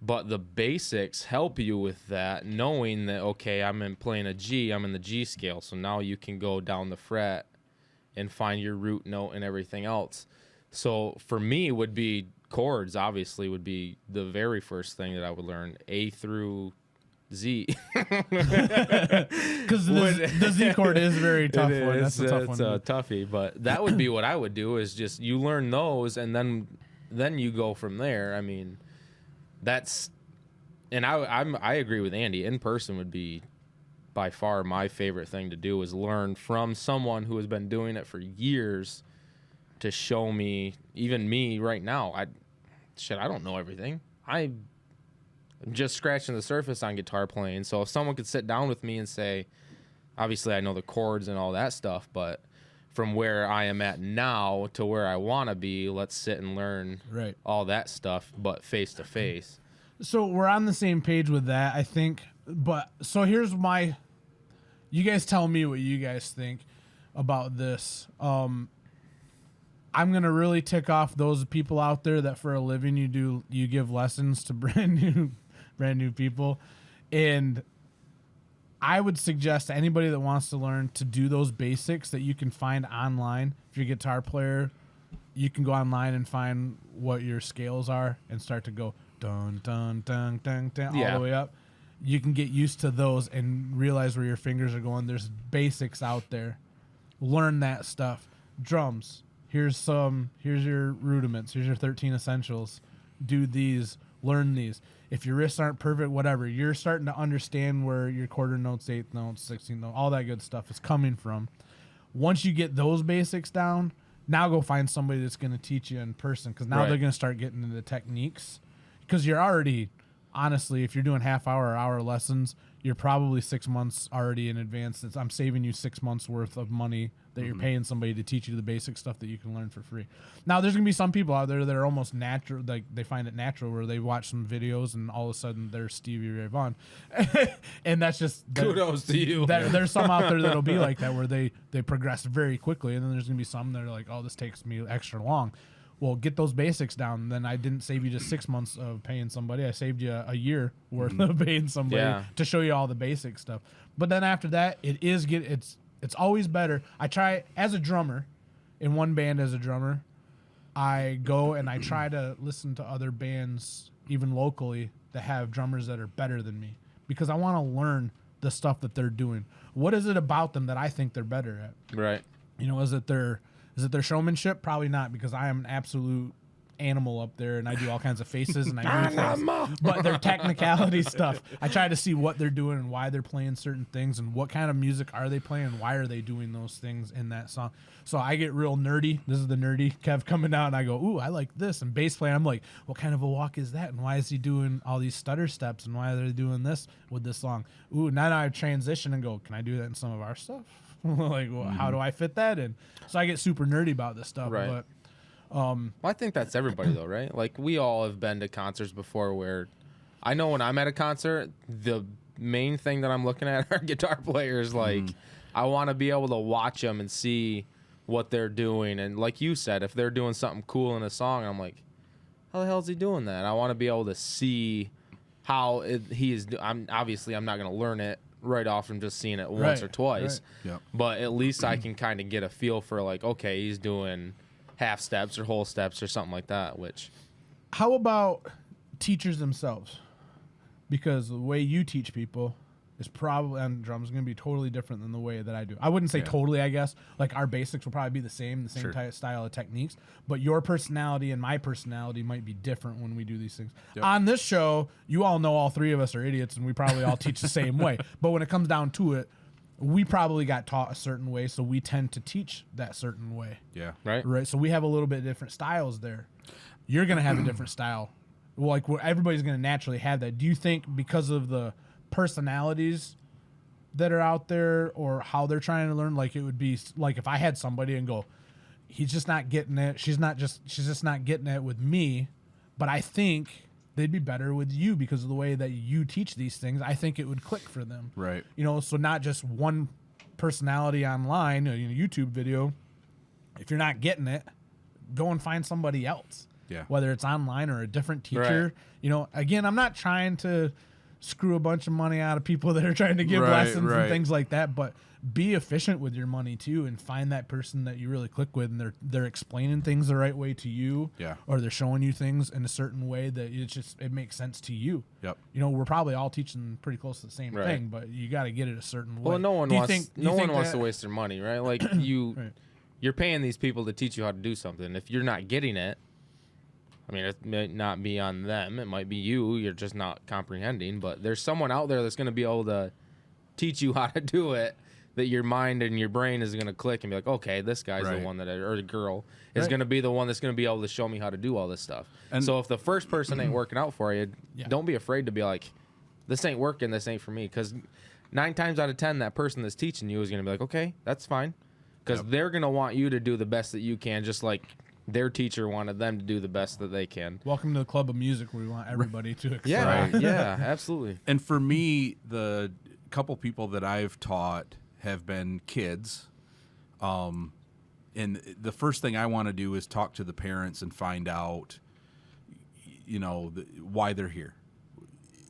But the basics help you with that, knowing that, okay, playing a G, I'm in the G scale, so now you can go down the fret and find your root note and everything else. So for me, would be chords, obviously, would be the very first thing that I would learn, A through Z. Because the Z chord is a very tough one. That's a tough one. It's a toughie, but that would be what I would do, is just you learn those, and then you go from there. I mean, that's, and I agree with Andy. In person would be by far my favorite thing to do, is learn from someone who has been doing it for years to show me, even me right now. I don't know everything. I'm just scratching the surface on guitar playing. So if someone could sit down with me and say, obviously I know the chords and all that stuff, but from where I am at now to where I want to be, let's sit and learn Right. all that stuff, but face to face. So we're on the same page with that, I think. But so here's you guys tell me what you guys think about this. I'm gonna really tick off those people out there that for a living you give lessons to brand brand new people. And I would suggest to anybody that wants to learn to do those basics that you can find online. If you're a guitar player, you can go online and find what your scales are and start to go dun dun dun dun dun all the way up. You can get used to those and realize where your fingers are going. There's basics out there. Learn that stuff. Drums. Here's your rudiments. Here's your 13 essentials. Do these. Learn these. If your wrists aren't perfect, whatever, you're starting to understand where your quarter notes, eighth notes, 16th notes, all that good stuff is coming from. Once you get those basics down, now go find somebody that's going to teach you in person, because now they're going to start getting into the techniques. Because you're already, honestly, if you're doing half-hour or hour lessons, you're probably 6 months already in advance. I'm saving you 6 months worth of money that you're paying somebody to teach you the basic stuff that you can learn for free. Now, there's going to be some people out there that are almost natural, like they find it natural, where they watch some videos and all of a sudden they're Stevie Ray Vaughan. And that's just... Kudos to you. There's some out there that'll be like that, where they progress very quickly, and then there's going to be some that are like, oh, this takes me extra long. Well, get those basics down. Then I didn't save you just 6 months of paying somebody. I saved you a year worth of paying somebody to show you all the basic stuff. But then after that, it's always better. I try as a drummer, in one band as a drummer, I go and I try to listen to other bands, even locally, that have drummers that are better than me, because I want to learn the stuff that they're doing. What is it about them that I think they're better at? Right. You know, is it their showmanship? Probably not, because I am an absolute animal up there and I do all kinds of faces and I do things. But their technicality stuff, I try to see what they're doing and why they're playing certain things and what kind of music are they playing and why are they doing those things in that song. So I get real nerdy. This is the nerdy Kev coming out, and I go, ooh, I like this. And bass playing, I'm like, what kind of a walk is that? And why is he doing all these stutter steps? And why are they doing this with this song? Ooh, now I transition and go, can I do that in some of our stuff? Like, well, how do I fit that in? So I get super nerdy about this stuff. Right. But well, I think that's everybody though, right? Like, we all have been to concerts before where I know when I'm at a concert, the main thing that I'm looking at are guitar players. Like, I want to be able to watch them and see what they're doing. And like you said, if they're doing something cool in a song, I'm like, how the hell is he doing that? I want to be able to see how he is. I'm not going to learn it right off from just seeing it once or twice. Right. Yep. But at least I can kind of get a feel for, like, okay, he's doing half steps or whole steps or something like that. Which, how about teachers themselves? Because the way you teach people is probably on drums going to be totally different than the way that I do. I wouldn't say totally, I guess. Like, our basics will probably be the same type style of techniques, but your personality and my personality might be different when we do these things. Yep. On this show, you all know all three of us are idiots and we probably all teach the same way. But when it comes down to it, we probably got taught a certain way, so we tend to teach that certain way. Yeah. right? So we have a little bit different styles there. You're going to have a different style. Well, like, everybody's going to naturally have that. Do you think because of the personalities that are out there or how they're trying to learn, like, it would be like if I had somebody and go, he's just not getting it, she's just not getting it with me, but I think they'd be better with you because of the way that you teach these things. I think it would click for them. Right. You know, so not just one personality online, a YouTube video. If you're not getting it, go and find somebody else. Yeah. Whether it's online or a different teacher. Right. You know, again, I'm not trying to screw a bunch of money out of people that are trying to give lessons and things like that, but be efficient with your money too, and find that person that you really click with, and they're explaining things the right way to you, or they're showing you things in a certain way that it makes sense to you. Yep. You know, we're probably all teaching pretty close to the same thing, but you got to get it a certain way. Well, no one wants to waste their money, right? Like, you're paying these people to teach you how to do something. If you're not getting it, I mean, it might not be on them. It might be you. You're just not comprehending. But there's someone out there that's going to be able to teach you how to do it, that your mind and your brain is going to click and be like, okay, this guy's the one or the girl is going to be the one that's going to be able to show me how to do all this stuff. And so if the first person ain't working out for you, don't be afraid to be like, this ain't working, this ain't for me. Because 9 times out of 10, that person that's teaching you is going to be like, okay, that's fine. Because they're going to want you to do the best that you can, just like their teacher wanted them to do the best that they can. Welcome to the club of music where we want everybody to excel. Yeah, absolutely. And for me, the couple people that I've taught have been kids. And the first thing I want to do is talk to the parents and find out, why they're here.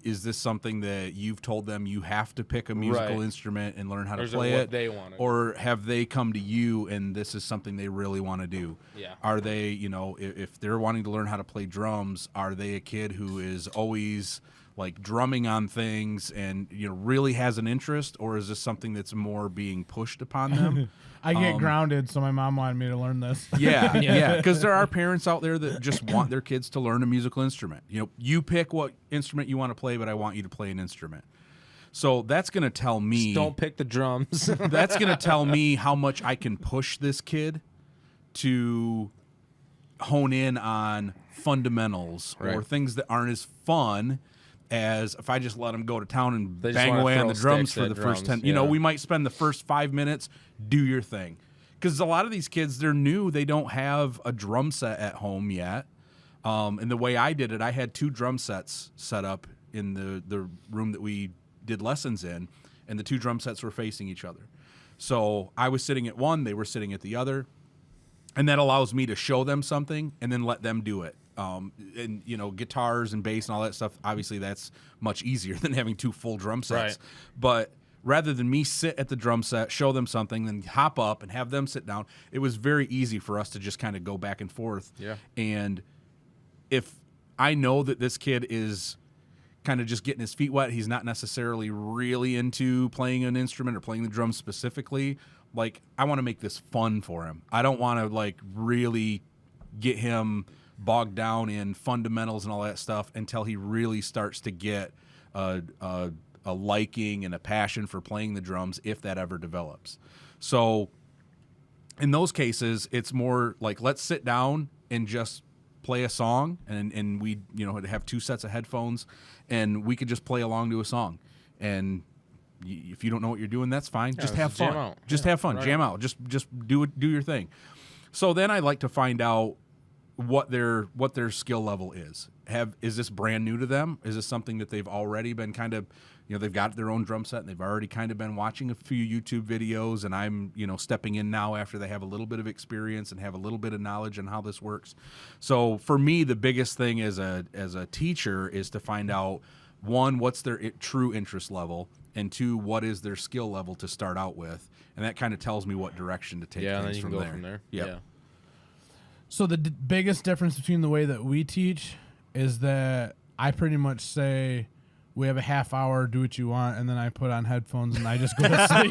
is this something that you've told them you have to pick a musical Right. instrument and learn how Or to is it play what it? they wanna do? Or have they come to you and this is something they really want to do? Yeah. Are they, if they're wanting to learn how to play drums, are they a kid who is always like drumming on things and really has an interest, or is this something that's more being pushed upon them? I get grounded, so my mom wanted me to learn this. Yeah, because there are parents out there that just want their kids to learn a musical instrument. You pick what instrument you want to play, but I want you to play an instrument. So that's going to tell me. Just don't pick the drums. That's going to tell me how much I can push this kid to hone in on fundamentals or Right. things that aren't as fun as if I just let them go to town and They just bang wanna away on the throw drums sticks for at the first drums, 10. yeah. We might spend the first 5 minutes, do your thing. Because a lot of these kids, they're new. They don't have a drum set at home yet. And the way I did it, I had 2 drum sets set up in the room that we did lessons in, and the 2 drum sets were facing each other. So I was sitting at one, they were sitting at the other, and that allows me to show them something and then let them do it. And guitars and bass and all that stuff, obviously that's much easier than having 2 full drum sets. Right. But rather than me sit at the drum set, show them something, then hop up and have them sit down, it was very easy for us to just kind of go back and forth. Yeah. And if I know that this kid is kind of just getting his feet wet, he's not necessarily really into playing an instrument or playing the drums specifically, like I want to make this fun for him. I don't want to like really get him bogged down in fundamentals and all that stuff until he really starts to get a liking and a passion for playing the drums, if that ever develops. So in those cases, it's more like, let's sit down and just play a song, and we have 2 sets of headphones, and we could just play along to a song. And if you don't know what you're doing, that's fine. Just have jam fun. out. Just Yeah, have fun. right Jam on. out. Just do your thing. So then I like to find out what their skill level is. Is this brand new to them? Is this something that they've already been kind of, they've got their own drum set and they've already kind of been watching a few YouTube videos, and I'm, stepping in now after they have a little bit of experience and have a little bit of knowledge on how this works. So for me, the biggest thing as a teacher is to find out, 1, what's their true interest level, and 2, what is their skill level to start out with, and that kind of tells me what direction to take Yeah, and things then you can from go there. from there. Yep. Yeah. So the biggest difference between the way that we teach is that I pretty much say, we have a half hour, do what you want, and then I put on headphones and I just go to sleep.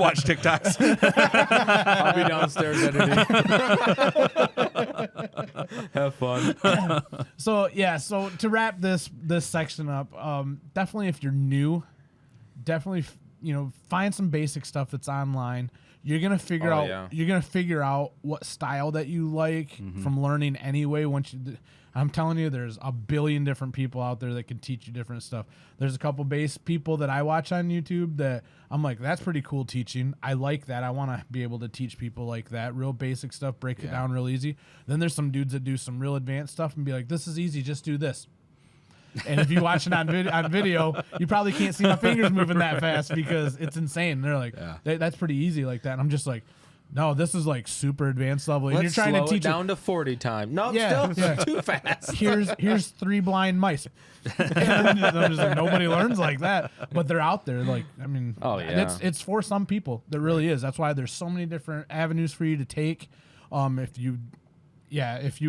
Watch TikToks. I'll be downstairs editing. Have fun. So to wrap this section up, definitely if you're new, definitely find some basic stuff that's online. You're gonna figure out. Yeah. You're gonna figure out what style that you like from learning anyway. I'm telling you, there's a billion different people out there that can teach you different stuff. There's a couple bass people that I watch on YouTube that I'm like, that's pretty cool teaching. I like that. I want to be able to teach people like that. Real basic stuff, break it down real easy. Then there's some dudes that do some real advanced stuff and be like, this is easy, just do this. And if you watch it on video, you probably can't see my fingers moving that fast because it's insane. They're like, that's pretty easy like that. And I'm just like, no, this is like super advanced level. And Let's you're trying slow to teach it down to 40 time. No, Yeah, still yeah. too fast. Here's 3 blind mice. And I'm just like, nobody learns like that, but they're out there. Like, I mean, Oh, yeah. it's for some people. There really is. That's why there's so many different avenues for you to take. If you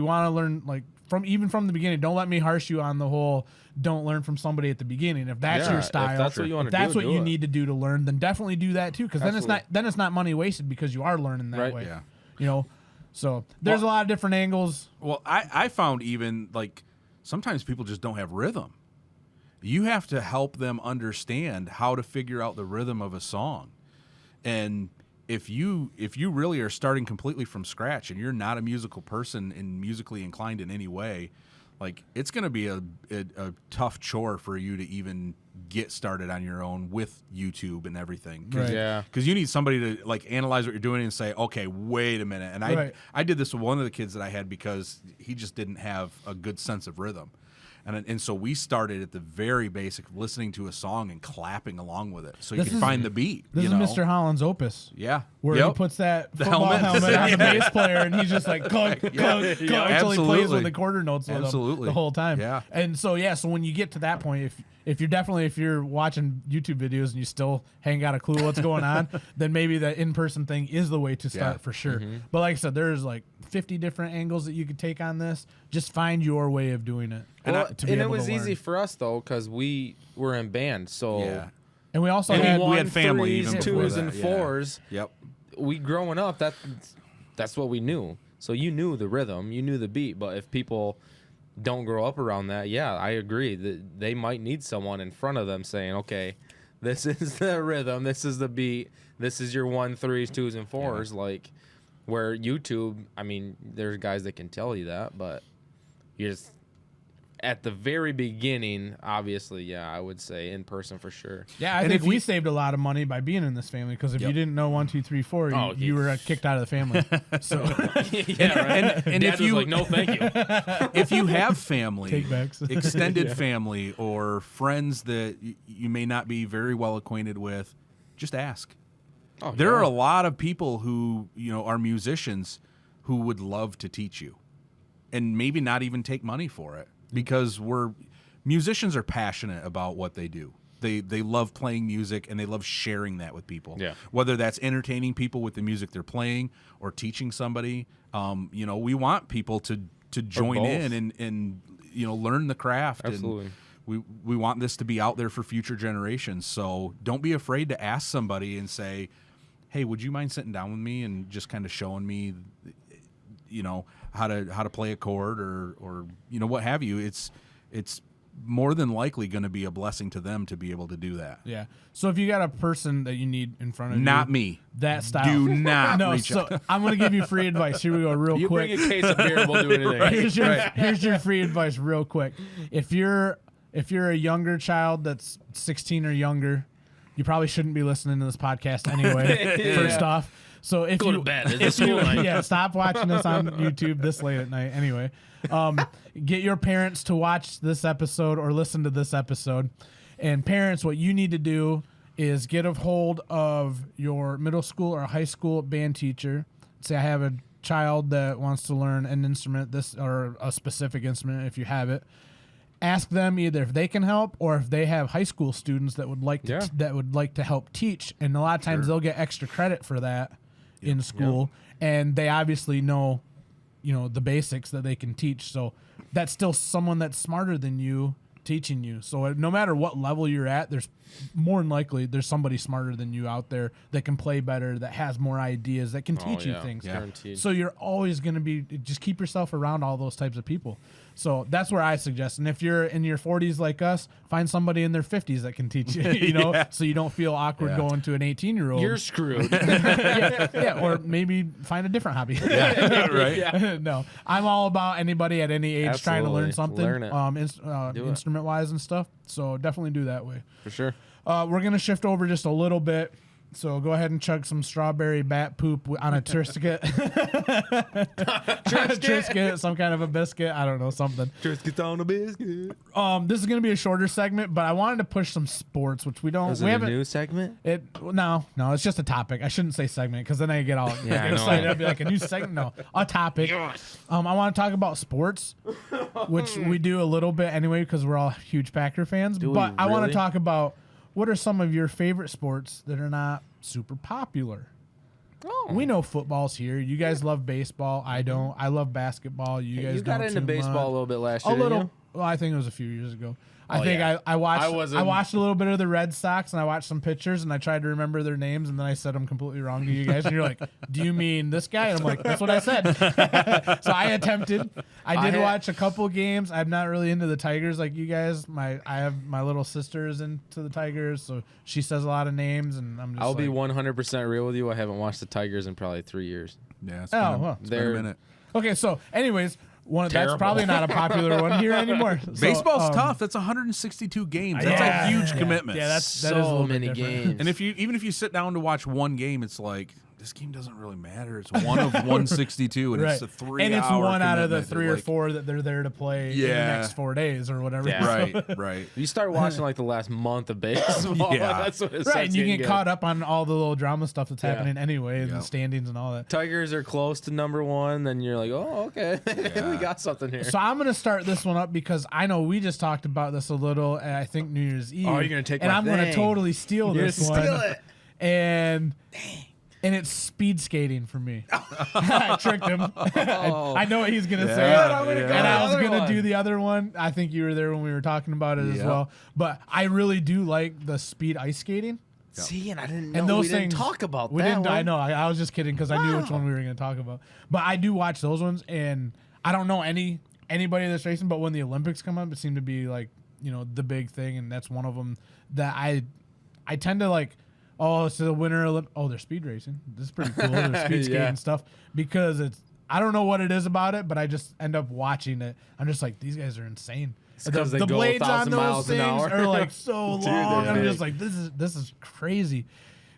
want to learn like from the beginning, don't let me harsh you on the whole. Don't learn from somebody at the beginning. If that's Yeah, your if style, that's what you wanna if that's do, what do you it. need to do to learn, then definitely do that too. Because then Absolutely. it's not money wasted because you are learning that Right. way. Yeah. So there's a lot of different angles. Well, I found even like sometimes people just don't have rhythm. You have to help them understand how to figure out the rhythm of a song. And if you really are starting completely from scratch and you're not a musical person and musically inclined in any way, like it's going to be a tough chore for you to even get started on your own with YouTube and everything. Right. Yeah. Because you need somebody to like analyze what you're doing and say, okay, wait a minute. And I did this with one of the kids that I had because he just didn't have a good sense of rhythm. And so we started at the very basic, listening to a song and clapping along with it, so you This can is- find the beat. This you is know? Mr. Holland's opus. Yeah, Where he puts that The football helmet. helmet on the bass player, and he's just like clunk, clunk, clunk, until he plays Absolutely. with the quarter notes with him Absolutely. the whole time. Yeah. And so so when you get to that point, if you're watching YouTube videos and you still ain't got a clue what's going on, then maybe the in-person thing is the way to start for sure. But like I said, there's like 50 different angles that you could take on this. Just find your way of doing it. Well, to be and it able to was easy learn. for us though, because we were in band. So Yeah. And we also And had we had family even threes, before twos, that, and yeah. fours. Yep. We growing up, that's what we knew. So you knew the rhythm, you knew the beat. But if people don't grow up around that, yeah, I agree that they might need someone in front of them saying, okay, this is the rhythm, this is the beat, this is your 1, 3s, 2s, and 4s. Like where YouTube, I mean, there's guys that can tell you that, but you're just at the very beginning, obviously, yeah, I would say in person for sure. Yeah, I And think if we you- saved a lot of money by being in this family, because if you didn't know 1, 2, 3, 4, you, Oh, you were kicked out of the family. So Yeah, right. And Dad if was you like, no, thank you. if you have family, Takebacks. extended family, or friends that you may not be very well acquainted with, just ask. Oh, There yeah. are a lot of people who are musicians who would love to teach you, and maybe not even take money for it, because musicians are passionate about what they do. They love playing music, and they love sharing that with people. Yeah. Whether that's entertaining people with the music they're playing or teaching somebody, we want people to join both. in and learn the craft. Absolutely. And we want this to be out there for future generations. So don't be afraid to ask somebody and say, hey, would you mind sitting down with me and just kind of showing me, how to play a chord or what have you. It's more than likely going to be a blessing to them to be able to do that. yeah. So if you got a person that you need in front of you, Not me. that style. Do not No, reach so out. I'm going to give you free advice. Here we go, real You quick. bring a case of beer, and we'll do anything. Here's your free advice, real quick. If you're a younger child that's 16 or younger, you probably shouldn't be listening to this podcast anyway. First off, so if Go you to bed. It's a school night. yeah, stop watching us on YouTube this late at night. Anyway, get your parents to watch this episode or listen to this episode. And parents, what you need to do is get a hold of your middle school or high school band teacher. Say, I have a child that wants to learn an instrument, this or a specific instrument, if you have it. Ask them either if they can help or if they have high school students that would like to help teach. And a lot of times they'll get extra credit for that in school, and they obviously know, the basics that they can teach. So that's still someone that's smarter than you teaching you. So no matter what level you're at, there's more than likely there's somebody smarter than you out there that can play better, that has more ideas, that can teach you things. Guaranteed. So you're always going to just keep yourself around all those types of people. So that's where I suggest. And if you're in your 40s like us, find somebody in their 50s that can teach you, so you don't feel awkward going to an 18-year-old. You're screwed. yeah, or maybe find a different hobby. Right. No, I'm all about anybody at any age trying to learn Absolutely. something, Learn it. instrument-wise and stuff. So definitely do that way. For sure. We're going to shift over just a little bit. So go ahead and chug some strawberry bat poop on a Triscuit. Triscuit, some kind of a biscuit. I don't know, something. Triscuit on a biscuit. This is going to be a shorter segment, but I wanted to push some sports, which we don't. Is we it a haven't. new segment? No, it's just a topic. I shouldn't say segment because then I get all Yeah, I know. excited. I'd be like a new segment. No, a topic. I want to talk about sports, which we do a little bit anyway because we're all huge Packer fans. Do we But I want to really? talk about what are some of your favorite sports that are not super popular. Oh. We know football's here. You guys love baseball. I don't. I love basketball. You guys You got don't into too baseball much. a little bit last A year. didn't little. you? Well, I think it was a few years ago. I Oh, think yeah. I watched. I I wasn't- watched a little bit of the Red Sox and I watched some pictures and I tried to remember their names and then I said them completely wrong to you guys and you're like, "Do you mean this guy?" And I'm like, "That's what I said." So I attempted. I did watch a couple games. I'm not really into the Tigers like you guys. I have my little sister is into the Tigers, so she says a lot of names and I'm just. I'll be like, 100% real with you. I haven't watched the Tigers in probably 3 years. Yeah, it's Oh, been, well. it's been a They're- minute. Okay, so anyways, that's Terrible. probably not a popular one here anymore. So, Baseball's tough. That's 162 games. That's yeah, a huge yeah. commitment. Yeah, that is a So little bit many different. games. And even if you sit down to watch one game, it's like this game doesn't really matter. It's one of 162, and it's a 3 and it's hour one out of the commitment 3 that, or like, 4 that they're there to play in the next 4 days or whatever. Yeah. Right. You start watching like the last month of baseball. Yeah. That's what it Right, and you getting get good. caught up on all the little drama stuff that's happening anyway, and Yep. the standings and all that. Tigers are close to number 1, then you're like, oh, okay, we got something here. So I'm going to start this one up because I know we just talked about this a little at, I think, New Year's Eve. Oh, you're gonna take and my I'm going to thing. totally steal You're this gonna one. steal it. And it's speed skating for me. I tricked him. Oh. I know what he's going to say. Yeah, I'm gonna go And I was the other going to one. do the other one. I think you were there when we were talking about it as Yep. well. But I really do like the speed ice skating. See, and I didn't know And those we didn't things talk about we that didn't. I one. know. I was just kidding because I knew which Wow. one we were going to talk about. But I do watch those ones, and I don't know anybody that's racing. But when the Olympics come up, it seemed to be like the big thing, and that's one of them that I tend to like. Oh, it's the Winter Olympics. Oh, they're speed racing. This is pretty cool. They're speed skating Yeah. stuff because it's. I don't know what it is about it, but I just end up watching it. I'm just like, these guys are insane. It's 'cause they go blades on 1,000 those miles an things hour. are like so Dude, long. they're I'm big. just like, this is crazy.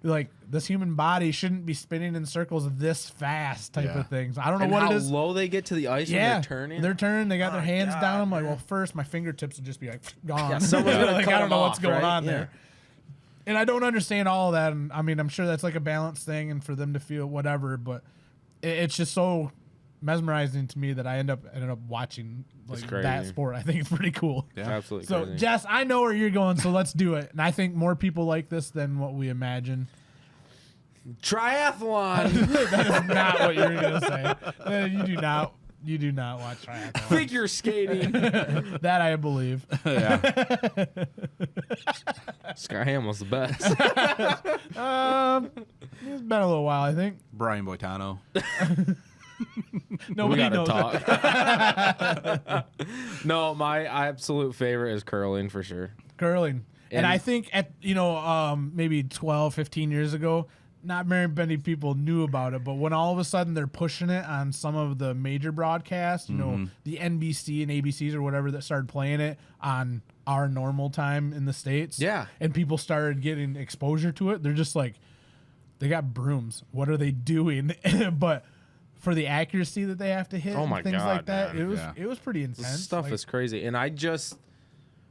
Like this human body shouldn't be spinning in circles this fast, type Yeah. of things. I don't know And what how it is. low they get to the ice when Yeah, they're turning. They're turning. They got their My hands God, down. I'm like, man. well, first my fingertips would just be like gone. Yeah, someone's gonna like cut I don't them know what's off, going right? on Yeah. there. And I don't understand all of that. And I mean, I'm sure that's like a balance thing, and for them to feel whatever. But it's just so mesmerizing to me that I ended up watching like crazy. that sport. I think it's pretty cool. Yeah. Absolutely So, crazy. Jess, I know where you're going, so let's do it. And I think more people like this than what we imagine. Triathlon. That is not what you're gonna say. You do not watch triathlon. Figure skating. That I believe. Yeah. Sky Hamill's the best. It's been a little while, I think. Brian Boitano. we Nobody gotta knows. talk. No, my absolute favorite is curling for sure. Curling. And And- I think at maybe 12, 15 years ago, not very many people knew about it, but when all of a sudden they're pushing it on some of the major broadcasts, the NBC and ABCs or whatever that started playing it on our normal time in the States. Yeah. And people started getting exposure to it. They're just like, they got brooms. What are they doing? But for the accuracy that they have to hit Oh and my things God, like that, man. it was pretty This intense. stuff Like, is crazy. And I just,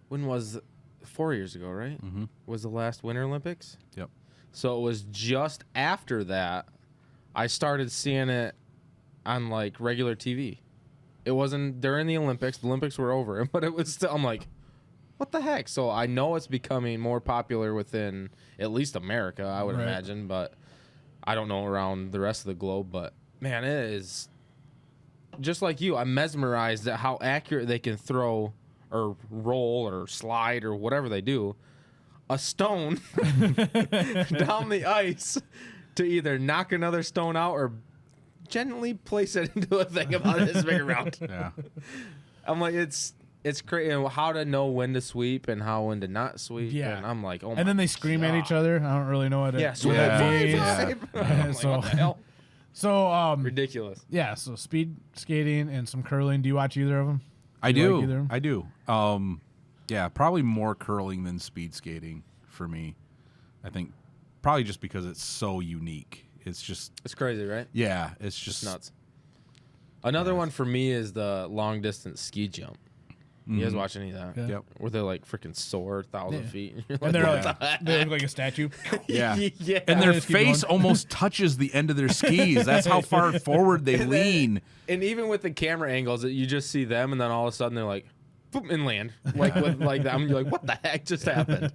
when was 4 years ago, right? Mm-hmm. Was the last Winter Olympics? Yep. So it was just after that I started seeing it on like regular TV. It wasn't during the Olympics. The Olympics were over, but it was still, I'm like, what the heck? So I know it's becoming more popular within at least America, I would Right. imagine, but I don't know around the rest of the globe. But man, it is just like you. I'm mesmerized at how accurate they can throw or roll or slide or whatever they do a stone down the ice to either knock another stone out or gently place it into a thing about this big around. Yeah. I'm like, it's crazy. And how to know when to sweep and when to not sweep. Yeah. And I'm like, oh my and then they scream at each other. I don't really know what it Yeah, sweep. Yeah. Five. I'm like, So- what the hell? So, Ridiculous. yeah, so speed skating and some curling. Do you watch either of them? I You like do. either? I do. Yeah, probably more curling than speed skating for me. I think probably just because it's so unique. It's just It's crazy, right? yeah, it's just It's nuts. Another one for me is the long distance ski jump. You guys watch any of that? Yeah. Yep. Where they're like freaking soar 1,000 Yeah. feet. You're And they're what like, the heck? they look like a statue. Yeah. Yeah. And their Just keep face going. almost touches the end of their skis. That's how far forward they And then- lean. And even with the camera angles, you just see them, and then all of a sudden they're like, boom, and land. Like with like that. I'm like, what the heck just happened?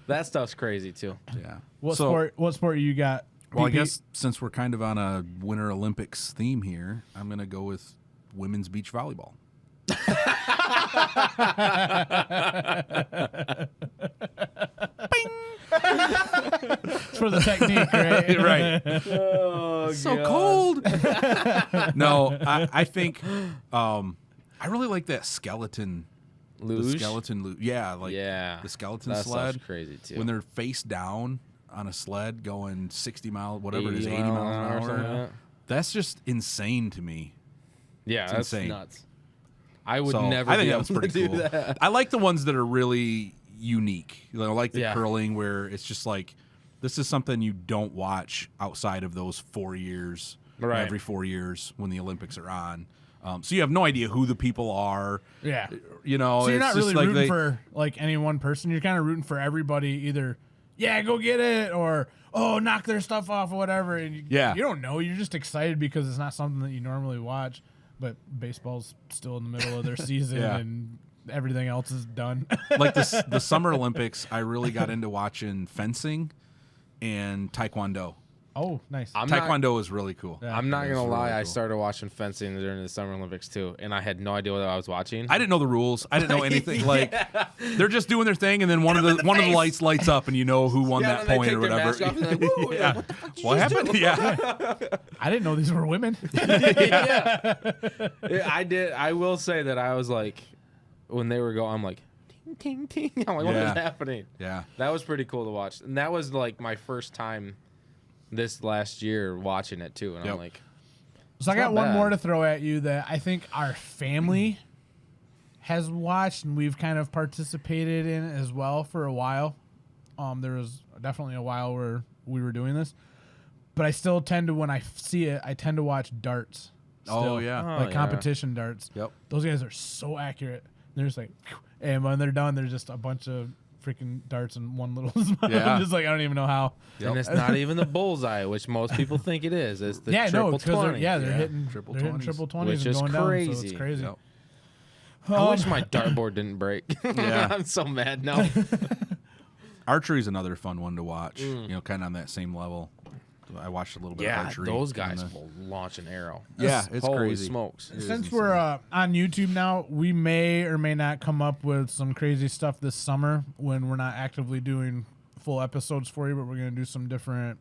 That stuff's crazy too. Yeah. What So- sport you got? Well, I PP? guess since we're kind of on a Winter Olympics theme here, I'm going to go with women's beach volleyball. It's for the technique, right? Right. Oh, So cold. No, I think I really like that skeleton. The Luge? skeleton luge. Yeah, like Yeah. the skeleton That sled. stuff's crazy too. When they're face down on a sled going 60 miles, whatever it is, 80 mile miles an or hour. something like that. That's just insane to me. Yeah, It's that's insane. nuts. I would So, never I think be that able was to pretty do cool. that. I like the ones that are really unique. I like the Yeah. curling where it's just like This is something you don't watch outside of those 4 years, Right. every 4 years when the Olympics are on. So you have no idea who the people are. Yeah. You know, So you're it's not just really like rooting for like any one person. You're kind of rooting for everybody. Either, yeah, go get it, or knock their stuff off or whatever. And you don't know. You're just excited because it's not something that you normally watch. But baseball's still in the middle of their season, and everything else is done. like the Summer Olympics. I really got into watching fencing and Taekwondo. Oh, nice. Taekwondo is really cool. Yeah. I'm not It gonna is lie. really I cool. started watching fencing during the Summer Olympics too, and I had no idea what I was watching. I didn't know the rules. I didn't know anything. Like they're just doing their thing, and then one of the lights lights up, and you know who won that point or whatever. What happened? Yeah. I didn't know these were women. Yeah, I did. I will say that I was like, when they were going, I'm like, ting ting ting. I'm like, what is happening? Yeah. That was pretty cool to watch, and that was like my first time this last year watching it too, and I'm like, So I got not one bad. more to throw at you that I think our family has watched and we've kind of participated in as well for a while. There was definitely a while where we were doing this, but I still tend to, when I see it, I tend to watch darts. Oh, still. yeah. Like competition darts. Yep. Those guys are so accurate. They're just like, and when they're done, they're just a bunch of freaking darts in one little spot. Yeah. I'm just like, I don't even know how. and it's not even the bullseye, which most people think it is. It's the triple 20. They're Yeah, hitting triple they're hitting 20s. triple 20s Which and is going down. So crazy. it's crazy. Yep. I wish my dartboard didn't break. Yeah. I'm so mad now. Archery is another fun one to watch. You know, kind of on that same level. I watched a little bit of Yeah, archery. those guys and, will launch an arrow. Yeah, it's Holy crazy. smokes. It is Since insane. we're on YouTube now, we may or may not come up with some crazy stuff this summer when we're not actively doing full episodes for you, but we're going to do some different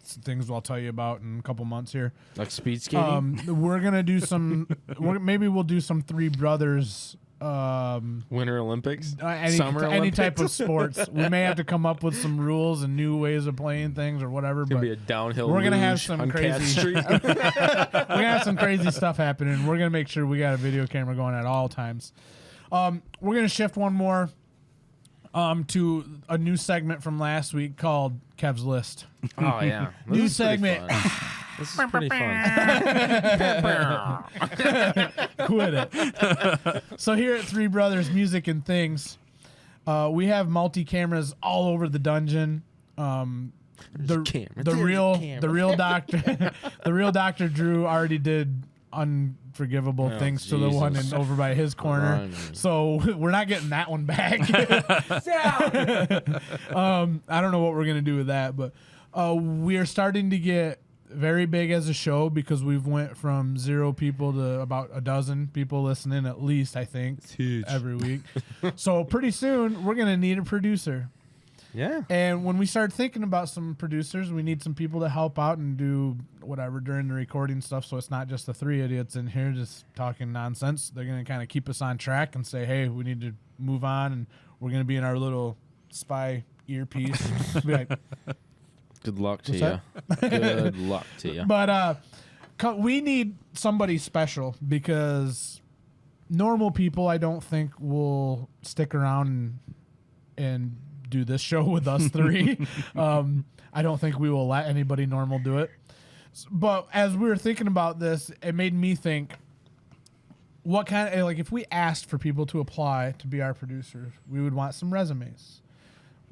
things I'll tell you about in a couple months here. Like speed skating? We're going to do some, maybe we'll do some Three Brothers Winter Olympics? any Summer Olympics? type of sports. We may have to come up with some rules and new ways of playing things or whatever. It's going But to be a downhill we're gonna have luge some on Cat crazy- Street. we're gonna have some crazy stuff happening. We're gonna make sure we got a video camera going at all times. We're gonna shift one more to a new segment from last week called Kev's List. Oh, yeah. This New is pretty segment. fun. This is pretty fun. Quit it. So here at Three Brothers Music and Things, we have multi cameras all over the dungeon. The real Dr. Drew already did unforgivable things to the one Jesus. over by his corner. Blimey. So we're not getting that one back. I don't know what we're gonna do with that, but we are starting to get very big as a show because we've went from 0 people to about a dozen people listening at least, I think, every week. So pretty soon we're gonna need a producer. Yeah. And when we start thinking about some producers, we need some people to help out and do whatever during the recording stuff. So it's not just the 3 idiots in here just talking nonsense. They're going to kind of keep us on track and say, hey, we need to move on. And we're going to be in our little spy earpiece. Be like, Good luck to What's you. Good luck to you. but we need somebody special because normal people, I don't think, will stick around and do this show with us 3. I don't think we will let anybody normal do it. But as we were thinking about this, it made me think, what kind of, like, if we asked for people to apply to be our producers, we would want some resumes.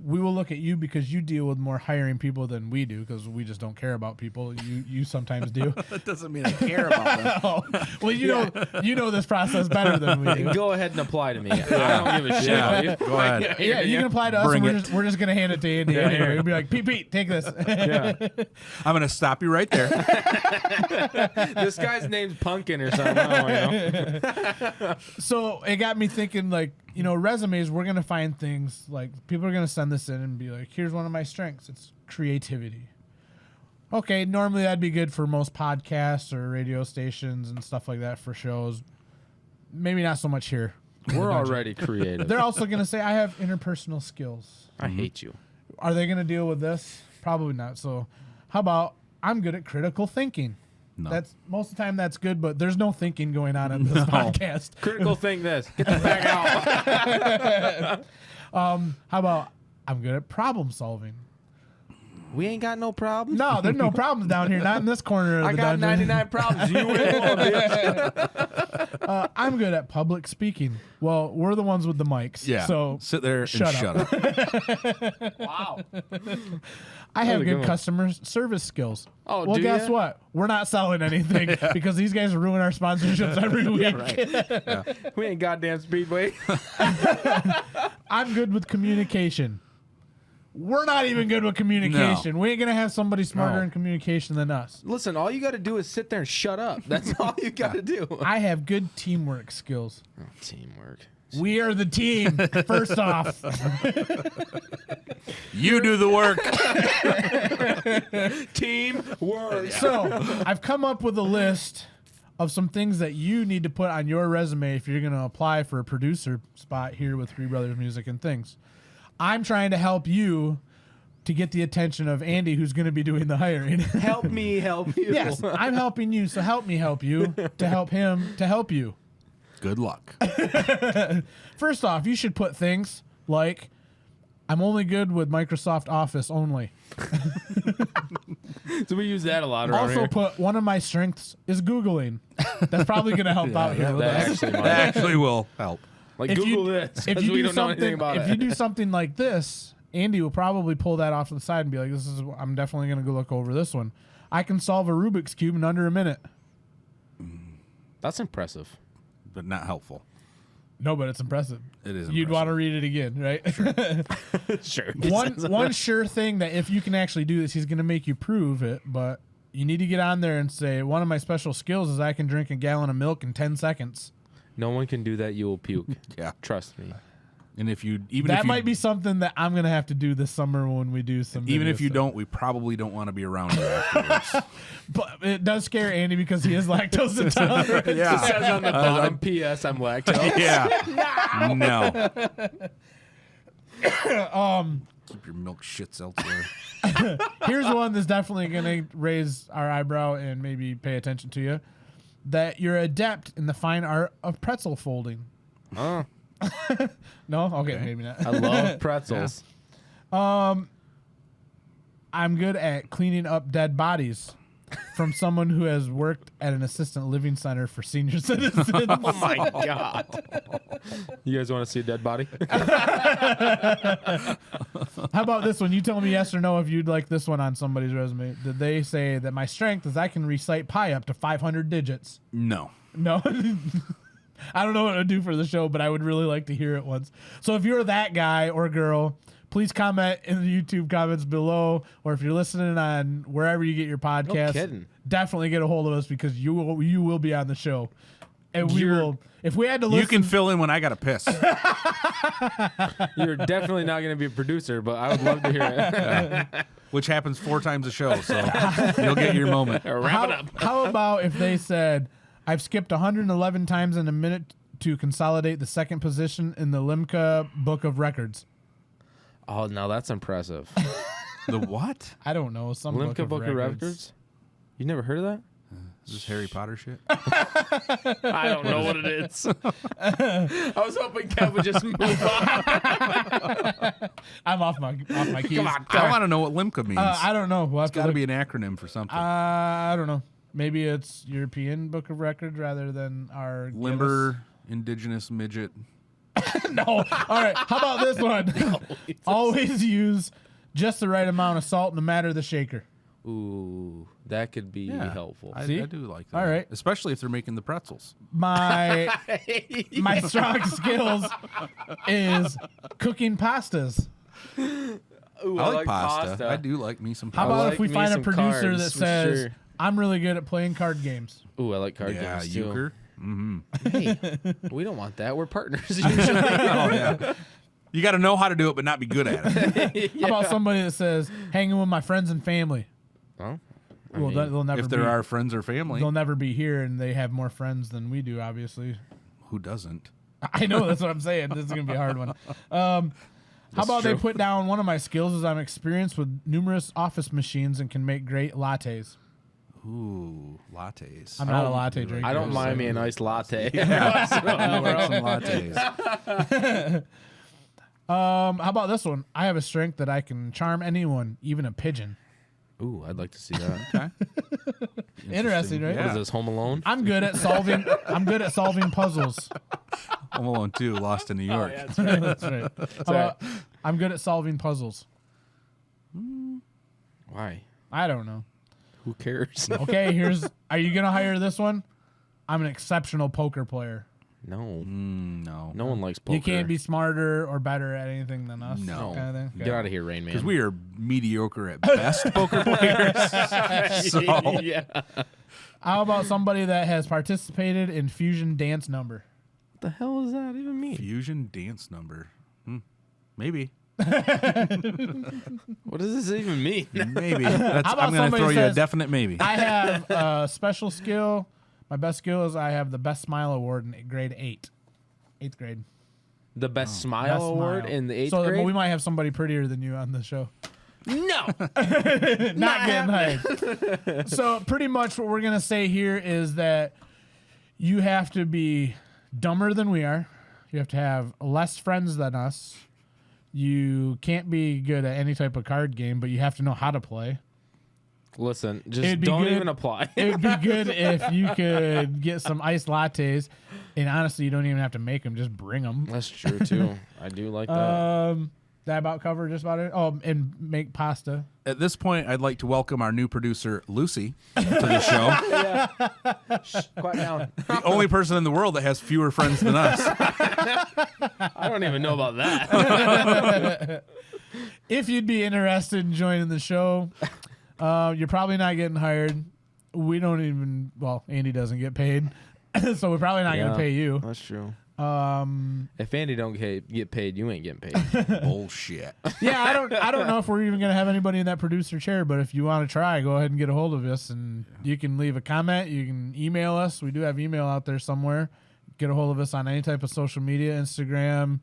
We will look at you because you deal with more hiring people than we do because we just don't care about people. You sometimes do. That doesn't mean I care about them. Oh, well, you know this process better than we do. Go ahead and apply to me. I don't give a shit. Yeah, go ahead. Yeah, you can apply to us. Bring And it. we're just gonna hand it to Andy anyway. We'll be like, Pete, take this. Yeah. I'm gonna stop you right there. This guy's name's Pumpkin or something. So it got me thinking, like, resumes. We're gonna find things like people are gonna send this in and be like, here's one of my strengths. It's creativity. Okay, normally that'd be good for most podcasts or radio stations and stuff like that for shows. Maybe not so much here. We're already creative. They're also gonna say I have interpersonal skills. I hate you. Are they going to deal with this? Probably not. So how about I'm good at critical thinking? No. That's most of the time that's good, but there's no thinking going on in this podcast. Critical think this. Get the bag out. How about I'm good at problem solving? We ain't got no problems. No, there's no problems down here. Not in this corner of I the got dungeon. 99 problems. You ain't one, bitch. I'm good at public speaking. Well, we're the ones with the mics. Yeah. So sit there and shut shut up. up. Wow. I have a good good one. customer service skills. Oh, well, do guess ya? what? We're not selling anything because these guys ruin our sponsorships every week. We ain't goddamn Speedway. I'm good with communication. We're not even good with communication. We ain't gonna have somebody smarter No. in communication than us. Listen, all you got to do is sit there and shut up. That's all you got to do. I have good teamwork skills. Teamwork. We are the team. First off, You do the work. Teamwork. so I've come up with a list of some things that you need to put on your resume if you're gonna apply for a producer spot here with Three Brothers Music and Things. I'm trying to help you to get the attention of Andy, who's going to be doing the hiring. Help me help you. Yes, I'm helping you, so help me help you to help him to help you. Good luck. First off, you should put things like, I'm only good with Microsoft Office only. So we use that a lot around Also here. put, one of my strengths is Googling. That's probably going to help out here. with That us. actually might. That actually will help. Like If Google you, this if because you we do don't know anything something, about if it. you do something like this, Andy will probably pull that off to the side and be like, "This is, I'm definitely going to go look over this one. I can solve a Rubik's cube in under a minute." That's impressive. But not helpful. No, but it's impressive. It is You'd impressive. want to read it again, right? Sure. one sure thing that if you can actually do this, he's going to make you prove it. But you need to get on there and say, one of my special skills is I can drink a gallon of milk in 10 seconds. No one can do that. You will puke. Yeah. Trust me. And if you even That if you, might be something that I'm going to have to do this summer when we do some. even video if you stuff. don't, we probably don't want to be around you afterwards. But it does scare Andy because he is lactose intolerant. It says on the bottom, P.S. I'm lactose. Yeah. No. Keep your milk shits elsewhere. Here's one that's definitely going to raise our eyebrow and maybe pay attention to you. That you're adept in the fine art of pretzel folding. Oh, No? Okay, maybe not. I love pretzels. I'm good at cleaning up dead bodies from someone who has worked at an assistant living center for senior citizens. Oh my god! You guys want to see a dead body? How about this one? You tell me yes or no if you'd like this one on somebody's resume. Did they say that my strength is I can recite pi up to 500 digits? No. No. I don't know what to do for the show, but I would really like to hear it once. So if you're that guy or girl, please comment in the YouTube comments below, or if you're listening on wherever you get your podcast, kidding. definitely get a hold of us because you will be on the show. And we will, if we had to listen. You can fill in when I got to piss. You're definitely not going to be a producer, but I would love to hear it. Which happens 4 times a show, so you'll get your moment. Wrap it up. How about if they said, I've skipped 111 times in a minute to consolidate the second position in the Limca Book of Records? Oh, no, that's impressive. The what? I don't know. Some Limca Book of Records? You never heard of that? Is this Harry Potter shit? I don't know what it is. I was hoping Kev would just move on. I'm off my keys. Come on, I want to know what Limca means. I don't know. We'll have It's got to be an acronym for something. I don't know. Maybe it's European Book of Records rather than our Limber, indigenous midget. Guinness. No. All right. How about this one? Always use just the right amount of salt no matter the shaker. Ooh, that could be helpful. I See? do like that. All right. Especially if they're making the pretzels. My strong skills is cooking pastas. Ooh, I like pasta. I do like me some How pasta. about like if we me find a some producer cards, that for says, sure. I'm really good at playing card games. Ooh, I like card Yeah, games too. euchre. Hey, we don't want that. We're partners usually. Oh, yeah. You got to know how to do it, but not be good at it. How about somebody that says, hanging with my friends and family? Well, Well, they'll never If there be, are friends or family, they'll never be here, and they have more friends than we do, obviously. who doesn't? I know, that's what I'm saying. This is going to be a hard one. How about they true. put down one of my skills is I'm experienced with numerous office machines and can make great lattes. Ooh, lattes. I'm not a latte drinker. I don't mind me a nice latte. I like some lattes. How about this one? I have a strength that I can charm anyone, even a pigeon. Ooh, I'd like to see that. Okay. Interesting, right? What Yeah. is this, Home Alone? I'm good at solving. I'm good at solving puzzles. Home Alone 2, Lost in New York. That's right. How about, I'm good at solving puzzles. Why? I don't know. Who cares? Okay, are you gonna hire this one? I'm an exceptional poker player. No. No. No one likes poker. You can't be smarter or better at anything than us. No. Kind of thing. Get out of here, Rain Man. Because we are mediocre at best poker players. So, yeah. How about somebody that has participated in fusion dance number? What the hell does that even mean? fusion dance number. Maybe. What does this even mean? Maybe. How about I'm going to somebody throw you a says, definite maybe. I have a special skill. My best skill is I have the best smile award in grade 8. 8th grade. The best smile Best award smile. in the 8th so grade? we might have somebody prettier than you on the show. No. Not getting hired. So pretty much what we're going to say here is that you have to be dumber than we are. You have to have less friends than us. You can't be good at any type of card game, but you have to know how to play. Listen, just It'd be don't good- even apply. It would be good if you could get some iced lattes, and honestly, you don't even have to make them; just bring them. That's true too. I do like that. That about cover just about it. Oh, and make pasta. At this point, I'd like to welcome our new producer, Lucy, to the show. Quiet down. The only person in the world that has fewer friends than us. I don't even know about that. If you'd be interested in joining the show, you're probably not getting hired. We don't even. Well, Andy doesn't get paid, so we're probably not going to pay you. That's true. If Andy don't get paid, you ain't getting paid. Bullshit. Yeah, I don't know if we're even going to have anybody in that producer chair, but if you want to try, go ahead and get a hold of us, and you can leave a comment. You can email us. We do have email out there somewhere. Get a hold of us on any type of social media, Instagram,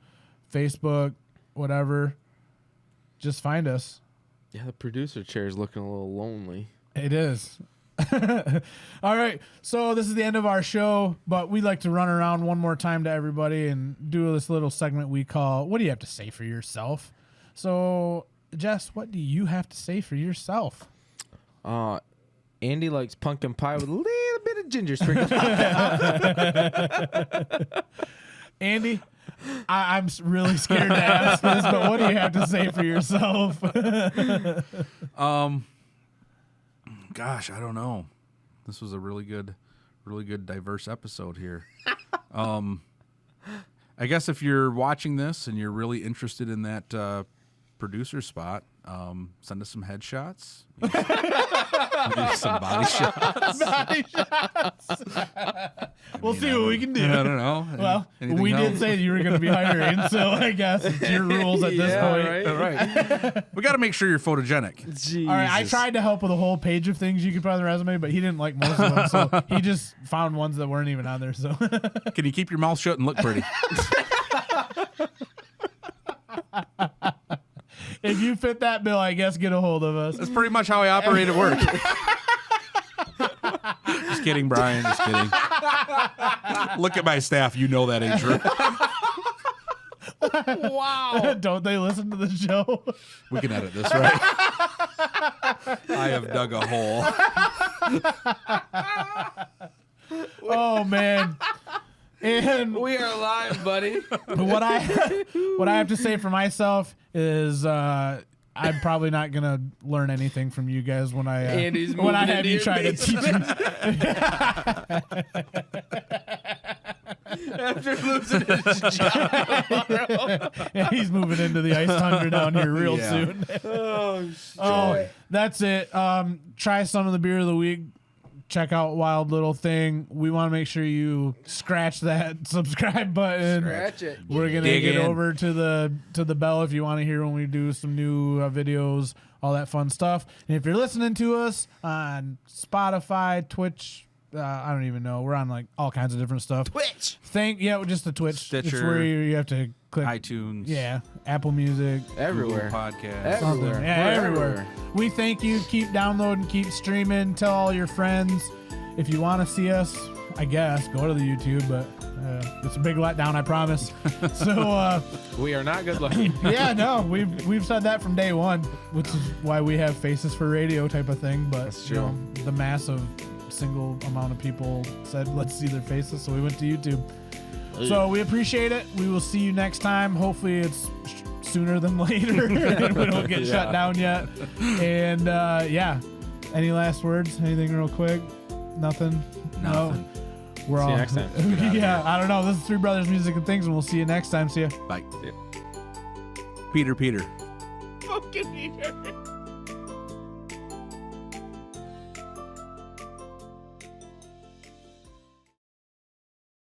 Facebook, whatever. Just find us. Yeah, the producer chair is looking a little lonely. It is. All right, so this is the end of our show, but we'd like to run around one more time to everybody and do this little segment we call "What do you have to say for yourself?" So, Jess, what do you have to say for yourself? Andy likes pumpkin pie with a little bit of ginger sprinkled. Andy, I'm really scared to ask this, but what do you have to say for yourself? Gosh, I don't know. This was a really good, diverse episode here. I guess if you're watching this and you're really interested in that producer spot, send us some headshots. Maybe some body shots. We'll see what we can do. I don't know. Well, Anything we did else? say you were going to be hiring, so I guess it's your rules at this point. All right. We got to make sure you're photogenic. Jesus. All right, I tried to help with a whole page of things you could put on the resume, but he didn't like most of them, so he just found ones that weren't even on there. So Can you keep your mouth shut and look pretty? if you fit that bill, I guess get a hold of us. That's pretty much how I operate at work. Just kidding, Brian. Just kidding. Look at my staff. You know that ain't true. Wow. Don't they listen to the show? We can edit this, right? I have dug a hole. Oh man. And We are live, buddy. what I have to say for myself is I'm probably not gonna learn anything from you guys when I Andy's when I moving have into you your try to teach me. After losing his job. Yeah, he's moving into the ice tundra down here real Yeah. soon. Oh, Oh, that's it. Try some of the beer of the week. Check out Wild Little Thing. We want to make sure you scratch that subscribe button. Scratch it. We're gonna Dig get in. over to the bell if you want to hear when we do some new videos, all that fun stuff. And if you're listening to us on Spotify, Twitch, I don't even know. We're on like all kinds of different stuff. Twitch. Just the Twitch. It's Stitcher, where you have to click. iTunes. Yeah, Apple Music. Everywhere. Google Podcast. Everywhere. Something. Yeah, We're everywhere. We thank you. Keep downloading, keep streaming. Tell all your friends. If you want to see us I guess go to the YouTube, but it's a big letdown, I promise. So We are not good looking. yeah, no, we've said that from day one, which is why we have faces for radio type of thing. But That's you true. know, the massive single amount of people said let's see their faces, so we went to YouTube. So we appreciate it. We will see you next time. Hopefully it's sooner than later and we don't get shut down yet. And yeah, any last words? Anything real quick? Nothing. No. We're See all you next time. Get out of yeah, here. I don't know. This is Three Brothers Music and Things, and we'll see you next time. See ya. Bye. Yeah. Peter. Fucking here.